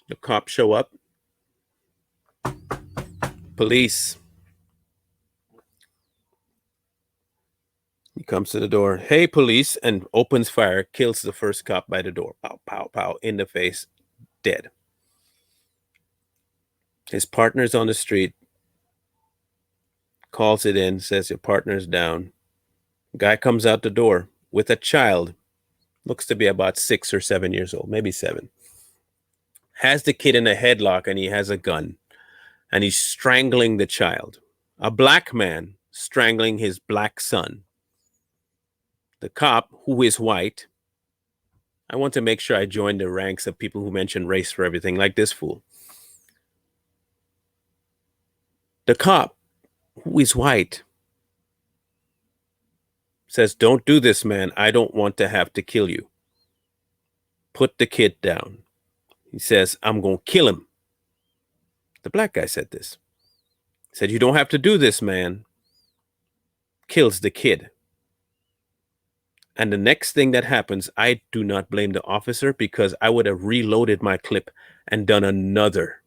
A: The cops show up. Police. He comes to the door. Hey, police, and opens fire, kills the first cop by the door. Pow, pow, pow, in the face, dead. His partner's on the street, calls it in, says your partner's down. Guy comes out the door with a child, looks to be about 6 or 7 years old, maybe 7. Has the kid in a headlock and he has a gun and he's strangling the child. A black man strangling his black son. The cop, who is white, I want to make sure I join the ranks of people who mention race for everything, like this fool. The cop, who is white, says, don't do this, man. I don't want to have to kill you. Put the kid down. He says, I'm going to kill him. The black guy said this. He said, you don't have to do this, man. Kills the kid. And the next thing that happens, I do not blame the officer because I would have reloaded my clip and done another.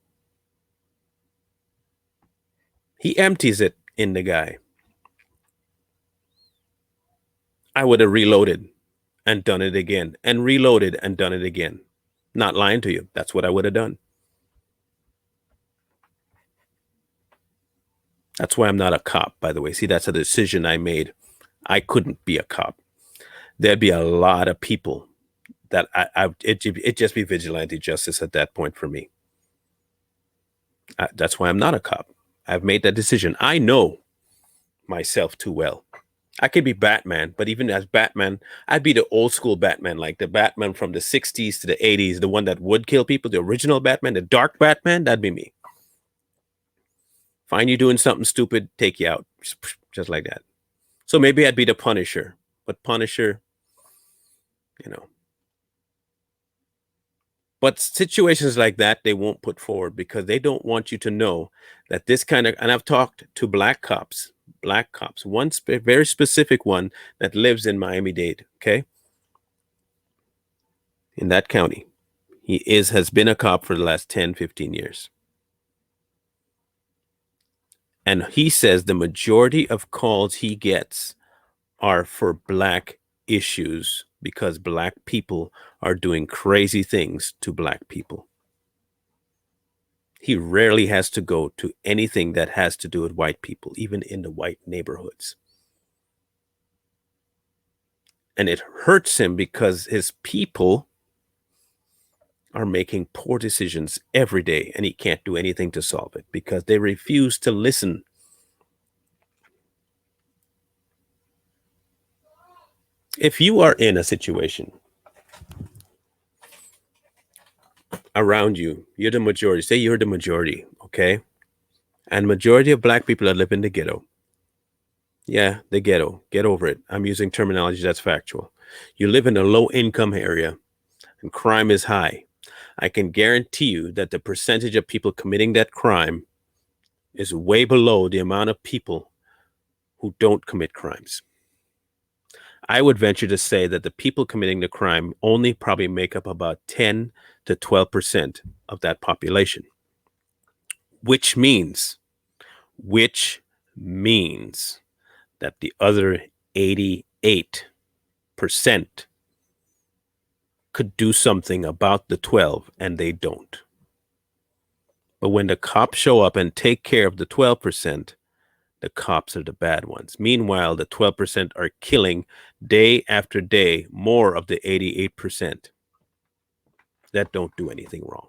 A: He empties it in the guy. I would have reloaded and done it again and reloaded and done it again. Not lying to you. That's what I would have done. That's why I'm not a cop, by the way. See, that's a decision I made. I couldn't be a cop. There'd be a lot of people that it'd just be vigilante justice at that point for me. That's why I'm not a cop. I've made that decision. I know myself too well. I could be Batman, but even as Batman, I'd be the old school Batman, like the Batman from the 60s to the 80s, the one that would kill people, the original Batman, the dark Batman, that'd be me. Find you doing something stupid, take you out, just like that. So maybe I'd be the Punisher, but Punisher, you know. But situations like that, they won't put forward because they don't want you to know that this kind of, and I've talked to black cops, one very specific one that lives in Miami-Dade, okay? In that county. He has been a cop for the last 10, 15 years. And he says the majority of calls he gets are for black issues because black people are doing crazy things to black people. He rarely has to go to anything that has to do with white people, even in the white neighborhoods. And it hurts him because his people are making poor decisions every day, and he can't do anything to solve it because they refuse to listen. If you are in a situation around you, you're the majority, say you're the majority, okay? And majority of black people that live in the ghetto. Yeah, the ghetto. Get over it. I'm using terminology that's factual. You live in a low income area and crime is high. I can guarantee you that the percentage of people committing that crime is way below the amount of people who don't commit crimes. I would venture to say that the people committing the crime only probably make up about 10 to 12% of that population, which means that the other 88% could do something about the 12 and they don't. But when the cops show up and take care of the 12%, the cops are the bad ones. Meanwhile, the 12% are killing day after day more of the 88% that don't do anything wrong.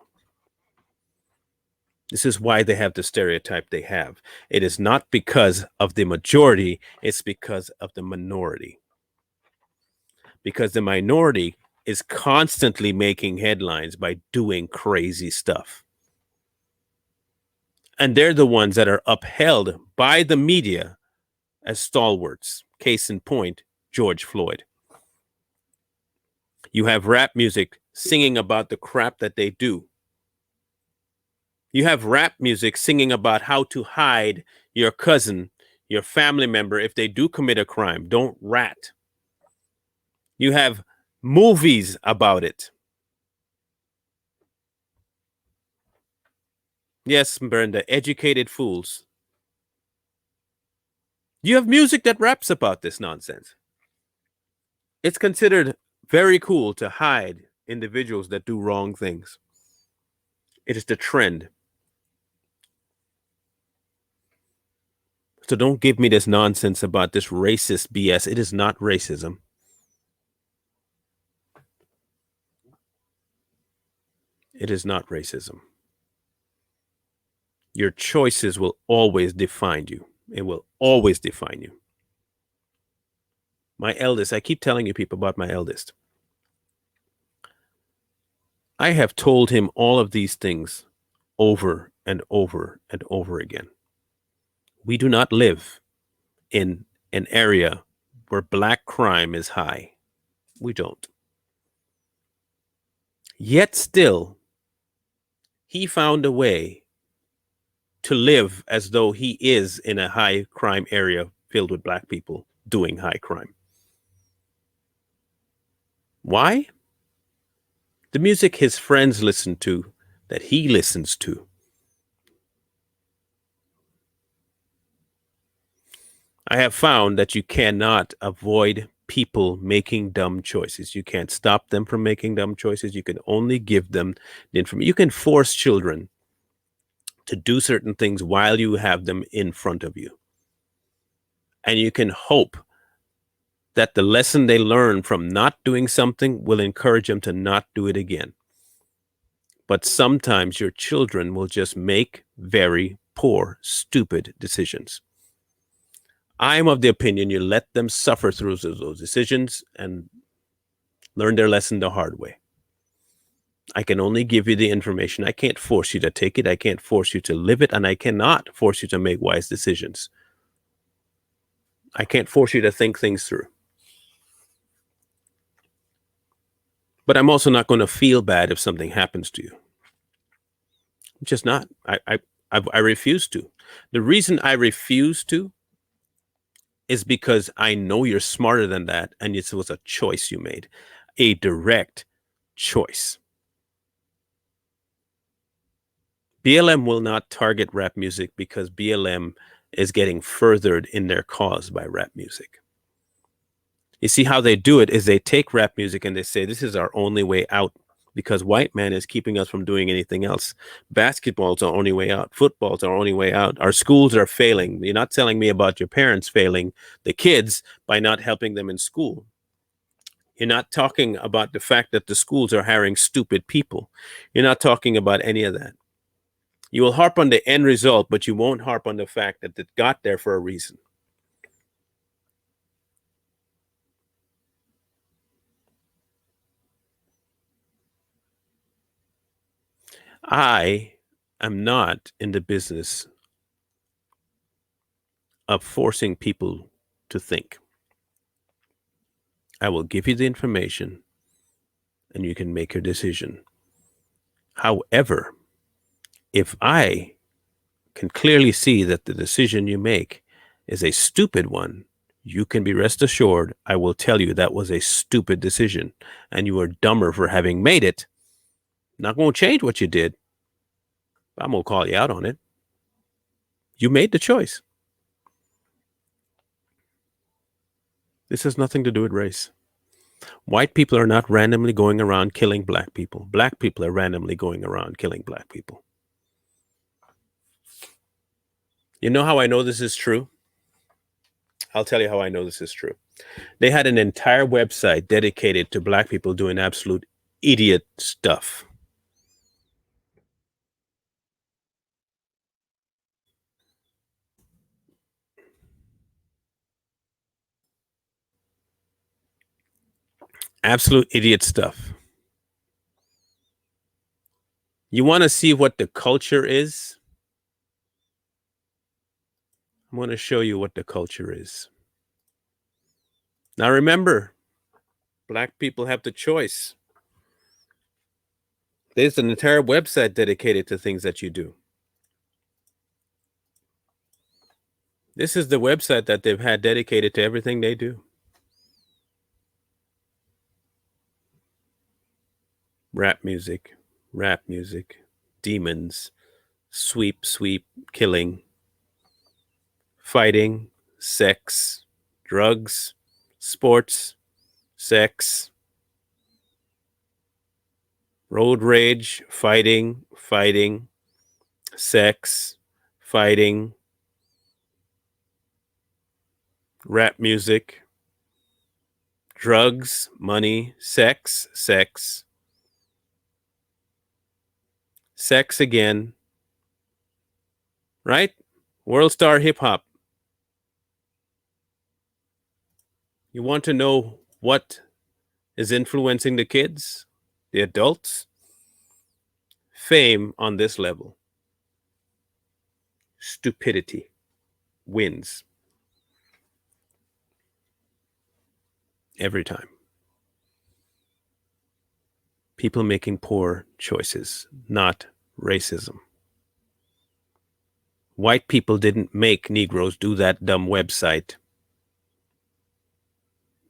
A: This is why they have the stereotype they have. It is not because of the majority, it's because of the minority. Because the minority is constantly making headlines by doing crazy stuff. And they're the ones that are upheld by the media as stalwarts. Case in point, George Floyd. You have rap music singing about the crap that they do. You have rap music singing about how to hide your cousin, your family member, if they do commit a crime. Don't rat. You have movies about it. Yes, Brenda, educated fools. You have music that raps about this nonsense. It's considered very cool to hide individuals that do wrong things. It is the trend. So don't give me this nonsense about this racist BS. It is not racism. It is not racism. Your choices will always define you. It will always define you. My eldest, I keep telling you people about my eldest. I have told him all of these things over and over and over again. We do not live in an area where black crime is high. We don't. Yet still, he found a way to live as though he is in a high crime area filled with black people doing high crime. Why? The music his friends listen to, that he listens to. I have found that you cannot avoid people making dumb choices. You can't stop them from making dumb choices. You can only give them the information. You can force children to do certain things while you have them in front of you. And you can hope that the lesson they learn from not doing something will encourage them to not do it again. But sometimes your children will just make very poor, stupid decisions. I'm of the opinion you let them suffer through those decisions and learn their lesson the hard way. I can only give you the information. I can't force you to take it. I can't force you to live it. And I cannot force you to make wise decisions. I can't force you to think things through. But I'm also not going to feel bad if something happens to you. I'm just not. I refuse to. The reason I refuse to is because I know you're smarter than that, and it was a choice you made, a direct choice. BLM will not target rap music because BLM is getting furthered in their cause by rap music. You see how they do it is they take rap music and they say this is our only way out because white man is keeping us from doing anything else. Basketball's our only way out. Football's our only way out. Our schools are failing. You're not telling me about your parents failing the kids by not helping them in school. You're not talking about the fact that the schools are hiring stupid people. You're not talking about any of that. You will harp on the end result, but you won't harp on the fact that it got there for a reason. I am not in the business of forcing people to think. I will give you the information and you can make your decision. However, if I can clearly see that the decision you make is a stupid one, you can be rest assured I will tell you that was a stupid decision and you are dumber for having made it. Not going to change what you did. I'm going to call you out on it. You made the choice. This has nothing to do with race. White people are not randomly going around killing black people. Black people are randomly going around killing black people. You know how I know this is true? I'll tell you how I know this is true. They had an entire website dedicated to black people doing absolute idiot stuff. Absolute idiot stuff. You want to see what the culture is? I'm going to show you what the culture is. Now remember, black people have the choice. There's an entire website dedicated to things that you do. This is the website that they've had dedicated to everything they do. Rap music, demons, sweep, killing, fighting, sex, drugs, sports, sex, road rage, fighting, sex, fighting, rap music, drugs, money, sex, sex again, right? World star hip hop. You want to know what is influencing the kids, the adults? Fame on this level. Stupidity wins every time. People making poor choices, not racism. White people didn't make Negroes do that dumb website.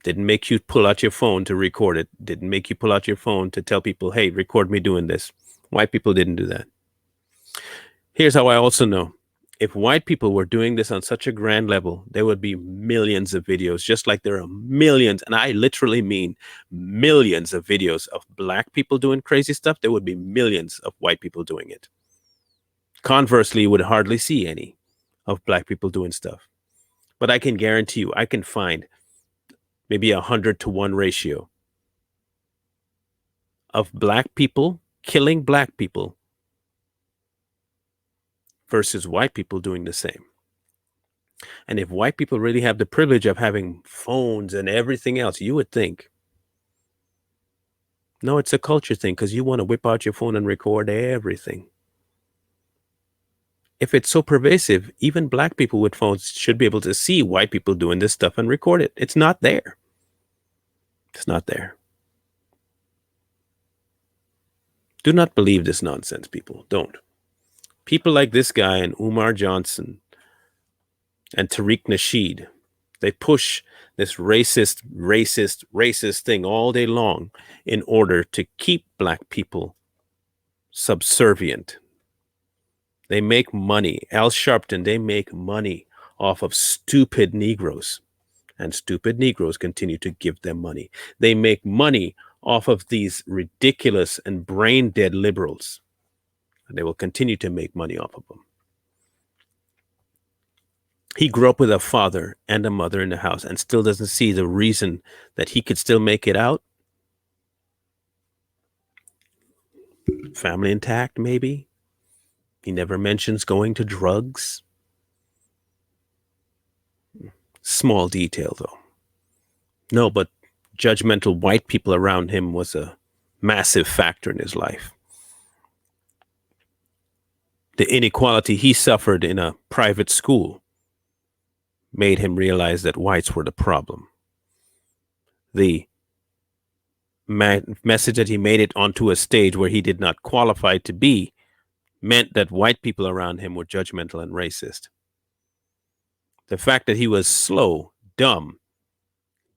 A: Didn't make you pull out your phone to record it. Didn't make you pull out your phone to tell people, hey, record me doing this. White people didn't do that. Here's how I also know. If white people were doing this on such a grand level, there would be millions of videos, just like there are millions, and I literally mean millions of videos of black people doing crazy stuff. There would be millions of white people doing it. Conversely, you would hardly see any of black people doing stuff. But I can guarantee you, I can find maybe 100-to-1 ratio of black people killing black people versus white people doing the same. And if white people really have the privilege of having phones and everything else, you would think, no, it's a culture thing because you want to whip out your phone and record everything. If it's so pervasive, even black people with phones should be able to see white people doing this stuff and record it. It's not there. It's not there. Do not believe this nonsense, people. Don't. People like this guy and Umar Johnson and Tariq Nasheed, they push this racist thing all day long in order to keep black people subservient. They make money. Al Sharpton, they make money off of stupid Negroes, and stupid Negroes continue to give them money. They make money off of these ridiculous and brain dead liberals, and they will continue to make money off of them. He grew up with a father and a mother in the house and still doesn't see the reason that he could still make it out. Family intact, maybe. He never mentions going to drugs. Small detail, though. No, but judgmental white people around him was a massive factor in his life. The inequality he suffered in a private school made him realize that whites were the problem. The message that he made it onto a stage where he did not qualify to be meant that white people around him were judgmental and racist. The fact that he was slow, dumb,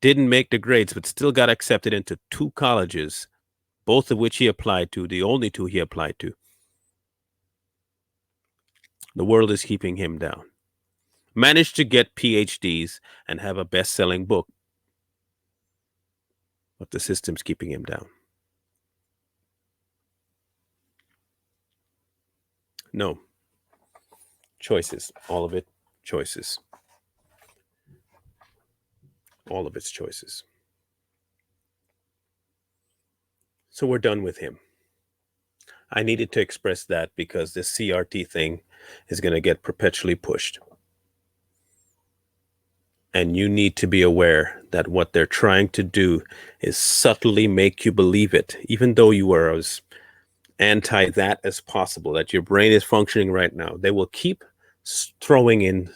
A: didn't make the grades, but still got accepted into 2 colleges, both of which he applied to, the only 2 he applied to. The world is keeping him down. Managed to get PhDs and have a best-selling book, but the system's keeping him down. No. Choices. All of it. Choices. All of its choices. So we're done with him. I needed to express that because this CRT thing is going to get perpetually pushed. And you need to be aware that what they're trying to do is subtly make you believe it, even though you are as anti that as possible, that your brain is functioning right now. They will keep throwing in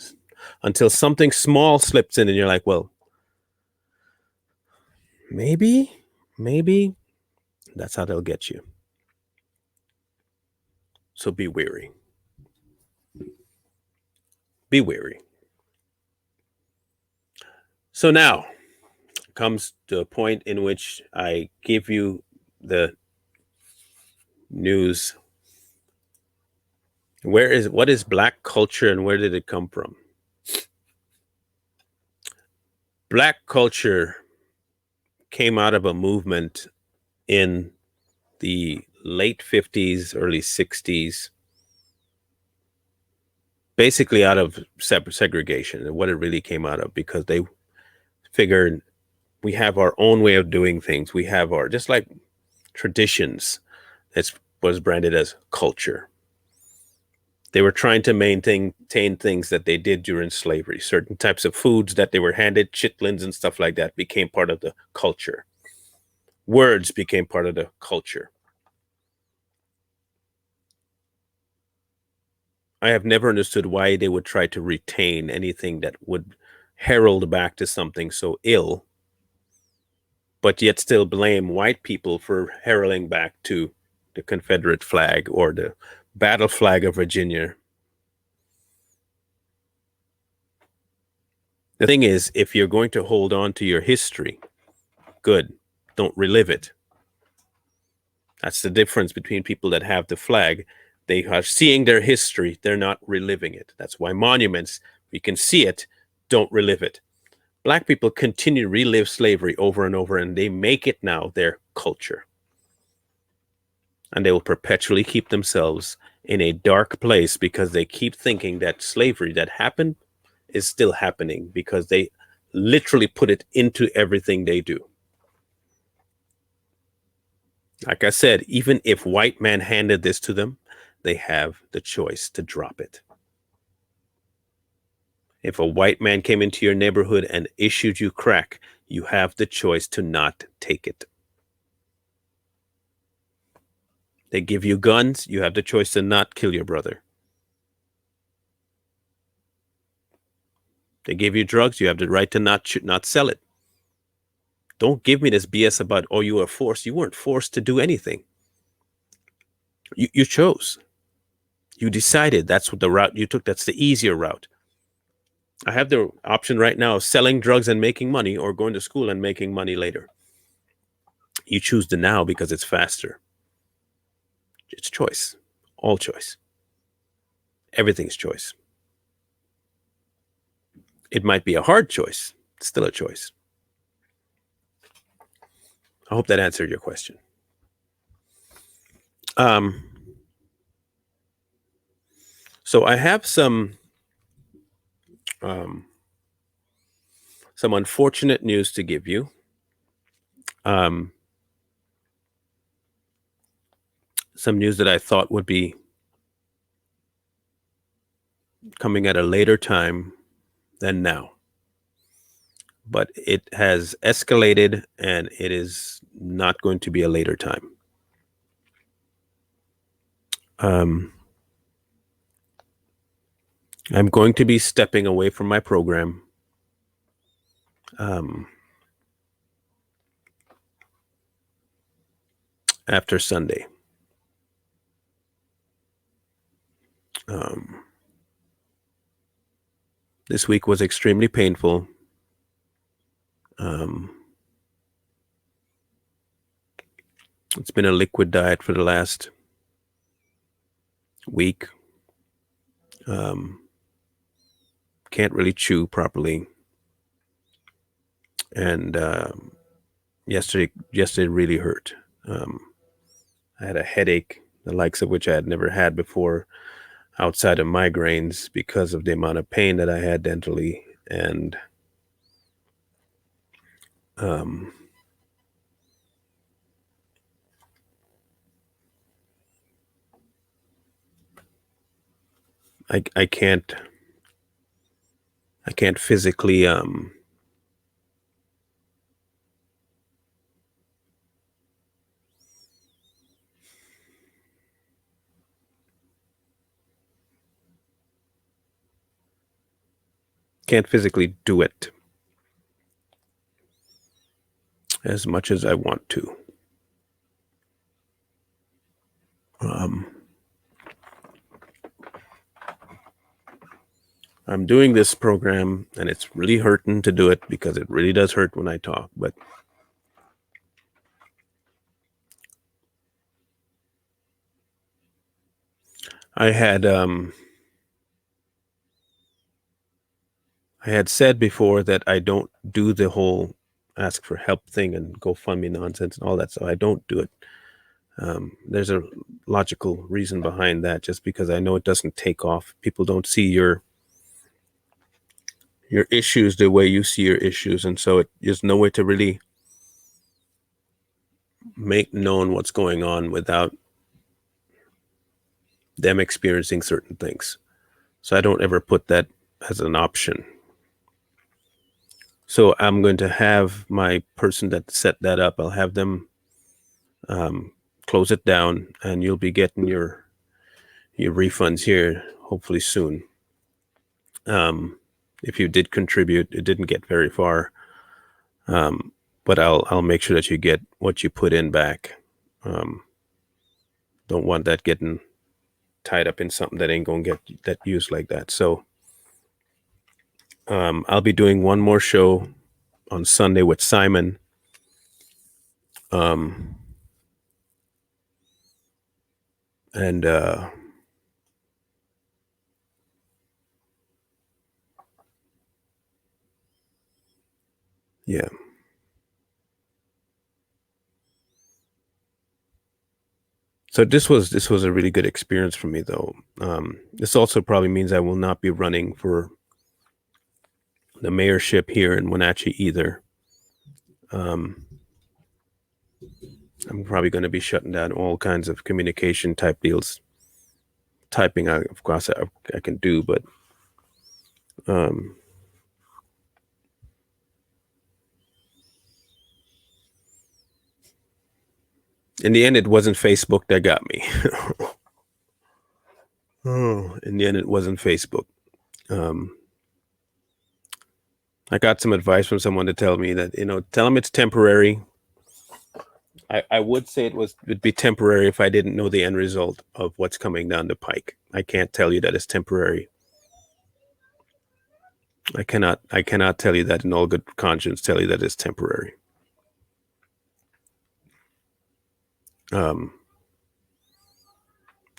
A: until something small slips in and you're like, well, maybe that's how they'll get you. So be wary. Be wary. So now comes to a point in which I give you the news What is black culture and where did it come from? Black culture came out of a movement in the late 50s, early 60s, basically out of segregation and what it really came out of, because they figured we have our own way of doing things. We have our, just like traditions, that was branded as culture. They were trying to maintain things that they did during slavery. Certain types of foods that they were handed, chitlins and stuff like that, became part of the culture. Words became part of the culture. I have never understood why they would try to retain anything that would herald back to something so ill, but yet still blame white people for heralding back to the Confederate flag or the battle flag of Virginia. The thing is, if you're going to hold on to your history, good, don't relive it. That's the difference between people that have the flag. They are seeing their history, they're not reliving it. That's why monuments, we can see it, don't relive it. Black people continue to relive slavery over and over, and they make it now their culture. And they will perpetually keep themselves in a dark place because they keep thinking that slavery that happened is still happening, because they literally put it into everything they do. Like I said, even if white man handed this to them, they have the choice to drop it. If a white man came into your neighborhood and issued you crack, you have the choice to not take it. They give you guns, you have the choice to not kill your brother. They give you drugs, you have the right to not sell it. Don't give me this BS about, oh, you were forced. You weren't forced to do anything. You chose. You decided that's what the route you took. That's the easier route. I have the option right now of selling drugs and making money, or going to school and making money later. You choose the now because it's faster. It's choice. All choice. Everything's choice. It might be a hard choice. It's still a choice. I hope that answered your question. So I have some unfortunate news to give you. Some news that I thought would be coming at a later time than now. But it has escalated, and it is not going to be a later time. I'm going to be stepping away from my program after Sunday. This week was extremely painful. It's been a liquid diet for the last week. Can't really chew properly. And yesterday really hurt. I had a headache, the likes of which I had never had before, outside of migraines, because of the amount of pain that I had dentally. And I can't physically do it as much as I want to. I'm doing this program, and it's really hurting to do it, because it really does hurt when I talk. But I had said before that I don't do the whole ask for help thing and GoFundMe nonsense and all that, so I don't do it. There's a logical reason behind that, just because I know it doesn't take off. People don't see your issues the way you see your issues, and so there's no way to really make known what's going on without them experiencing certain things. So I don't ever put that as an option. So I'm going to have my person that set that up, I'll have them close it down, and you'll be getting your refunds here hopefully soon. If you did contribute, it didn't get very far, but I'll make sure that you get what you put in back. Don't want that getting tied up in something that ain't gonna get that used like that. So I'll be doing one more show on Sunday with Simon. And yeah. So this was a really good experience for me, though. This also probably means I will not be running for the mayorship here in Wenatchee either. I'm probably going to be shutting down all kinds of communication type deals. Typing, of course, I can do, but in the end, it wasn't Facebook that got me. In the end, it wasn't Facebook. I got some advice from someone to tell me that, tell them it's temporary. I would say would be temporary if I didn't know the end result of what's coming down the pike. I can't tell you that it's temporary. I cannot tell you that in all good conscience, tell you that it's temporary.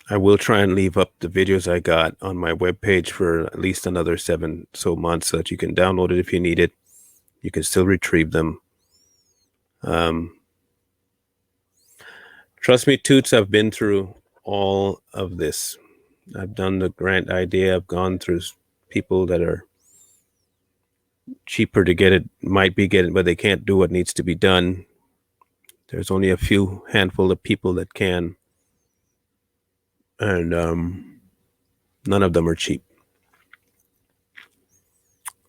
A: I will try and leave up the videos I got on my webpage for at least another 7 so months, so that you can download it if you need it. You can still retrieve them. Trust me, Toots, I've been through all of this. I've done the grant idea. I've gone through people that are cheaper to get it, might be getting, but they can't do what needs to be done. There's only a few handful of people that can, and none of them are cheap.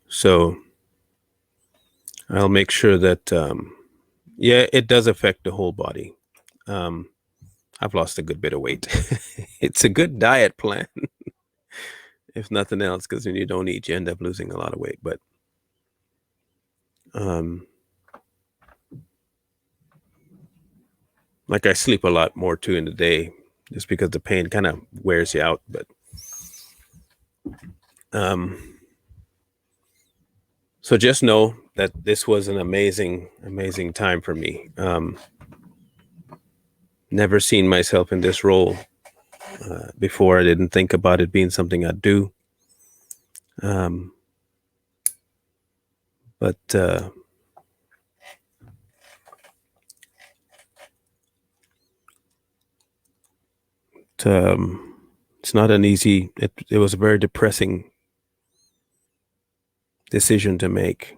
A: So I'll make sure that, yeah, it does affect the whole body. I've lost a good bit of weight. It's a good diet plan, if nothing else, because when you don't eat, you end up losing a lot of weight. But like, I sleep a lot more too in the day, just because the pain kind of wears you out. But so just know that this was an amazing, amazing time for me. Never seen myself in this role before. I didn't think about it being something I'd do. But it's not an easy. It was a very depressing decision to make.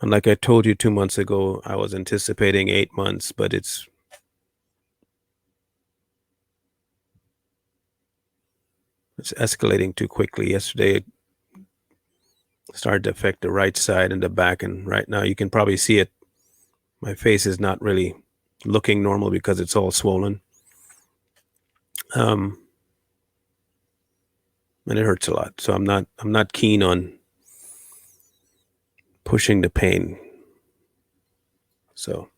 A: And like I told you 2 months ago, I was anticipating 8 months, but it's escalating too quickly. Yesterday, it started to affect the right side and the back, and right now you can probably see it. My face is not really looking normal because it's all swollen. And it hurts a lot. So I'm not keen on pushing the pain. So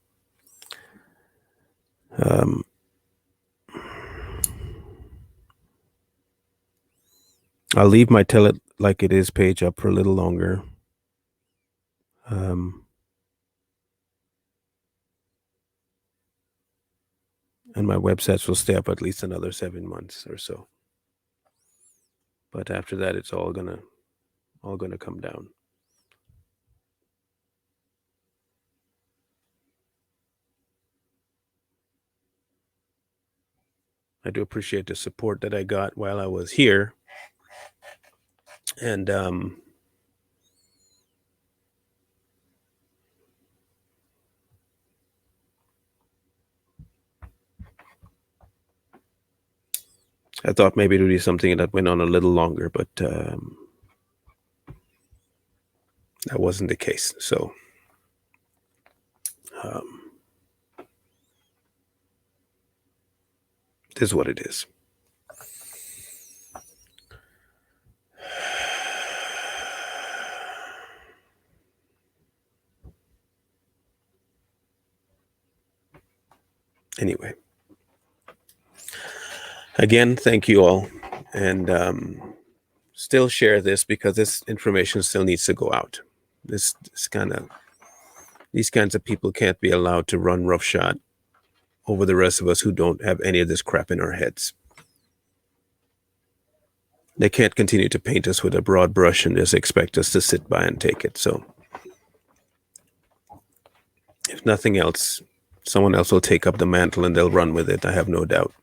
A: I'll leave my Tell It Like It Is page up for a little longer. and my websites will stay up at least another 7 months or so. But after that, it's all gonna come down. I do appreciate the support that I got while I was here, and I thought maybe it would be something that went on a little longer, but that wasn't the case. So it is what it is. Anyway, again, thank you all, and still share this because this information still needs to go out. These kinds of people can't be allowed to run roughshod over the rest of us who don't have any of this crap in our heads. They can't continue to paint us with a broad brush and just expect us to sit by and take it. So if nothing else, someone else will take up the mantle and they'll run with it. I have no doubt.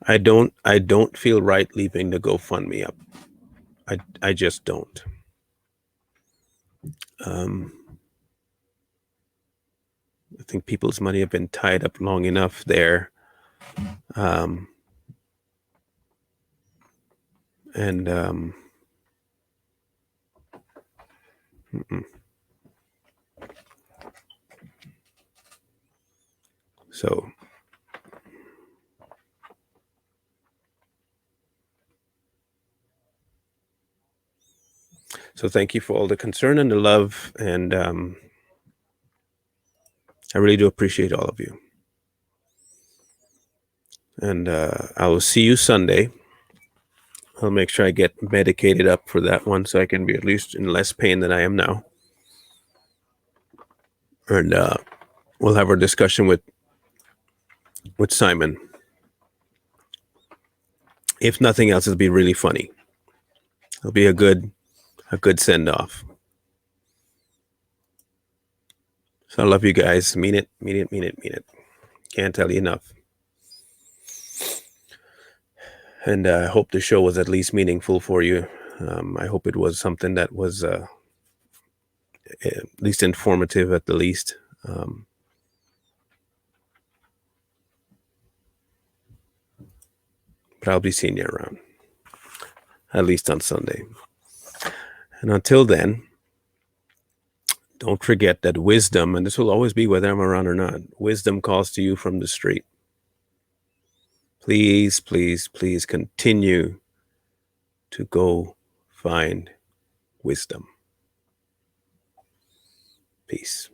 A: I don't feel right leaving the GoFundMe up. I just don't. I think people's money have been tied up long enough there. So thank you for all the concern and the love, and I really do appreciate all of you. And I will see you Sunday. I'll make sure I get medicated up for that one so I can be at least in less pain than I am now. And we'll have our discussion with Simon. If nothing else, it'll be really funny. It'll be a good send off. So I love you guys. Mean it. Can't tell you enough. And I hope the show was at least meaningful for you. I hope it was something that was at least informative at the least. But I'll be seeing you around, at least on Sunday. And until then, don't forget that wisdom, and this will always be whether I'm around or not, wisdom calls to you from the street. Please, please, please continue to go find wisdom. Peace.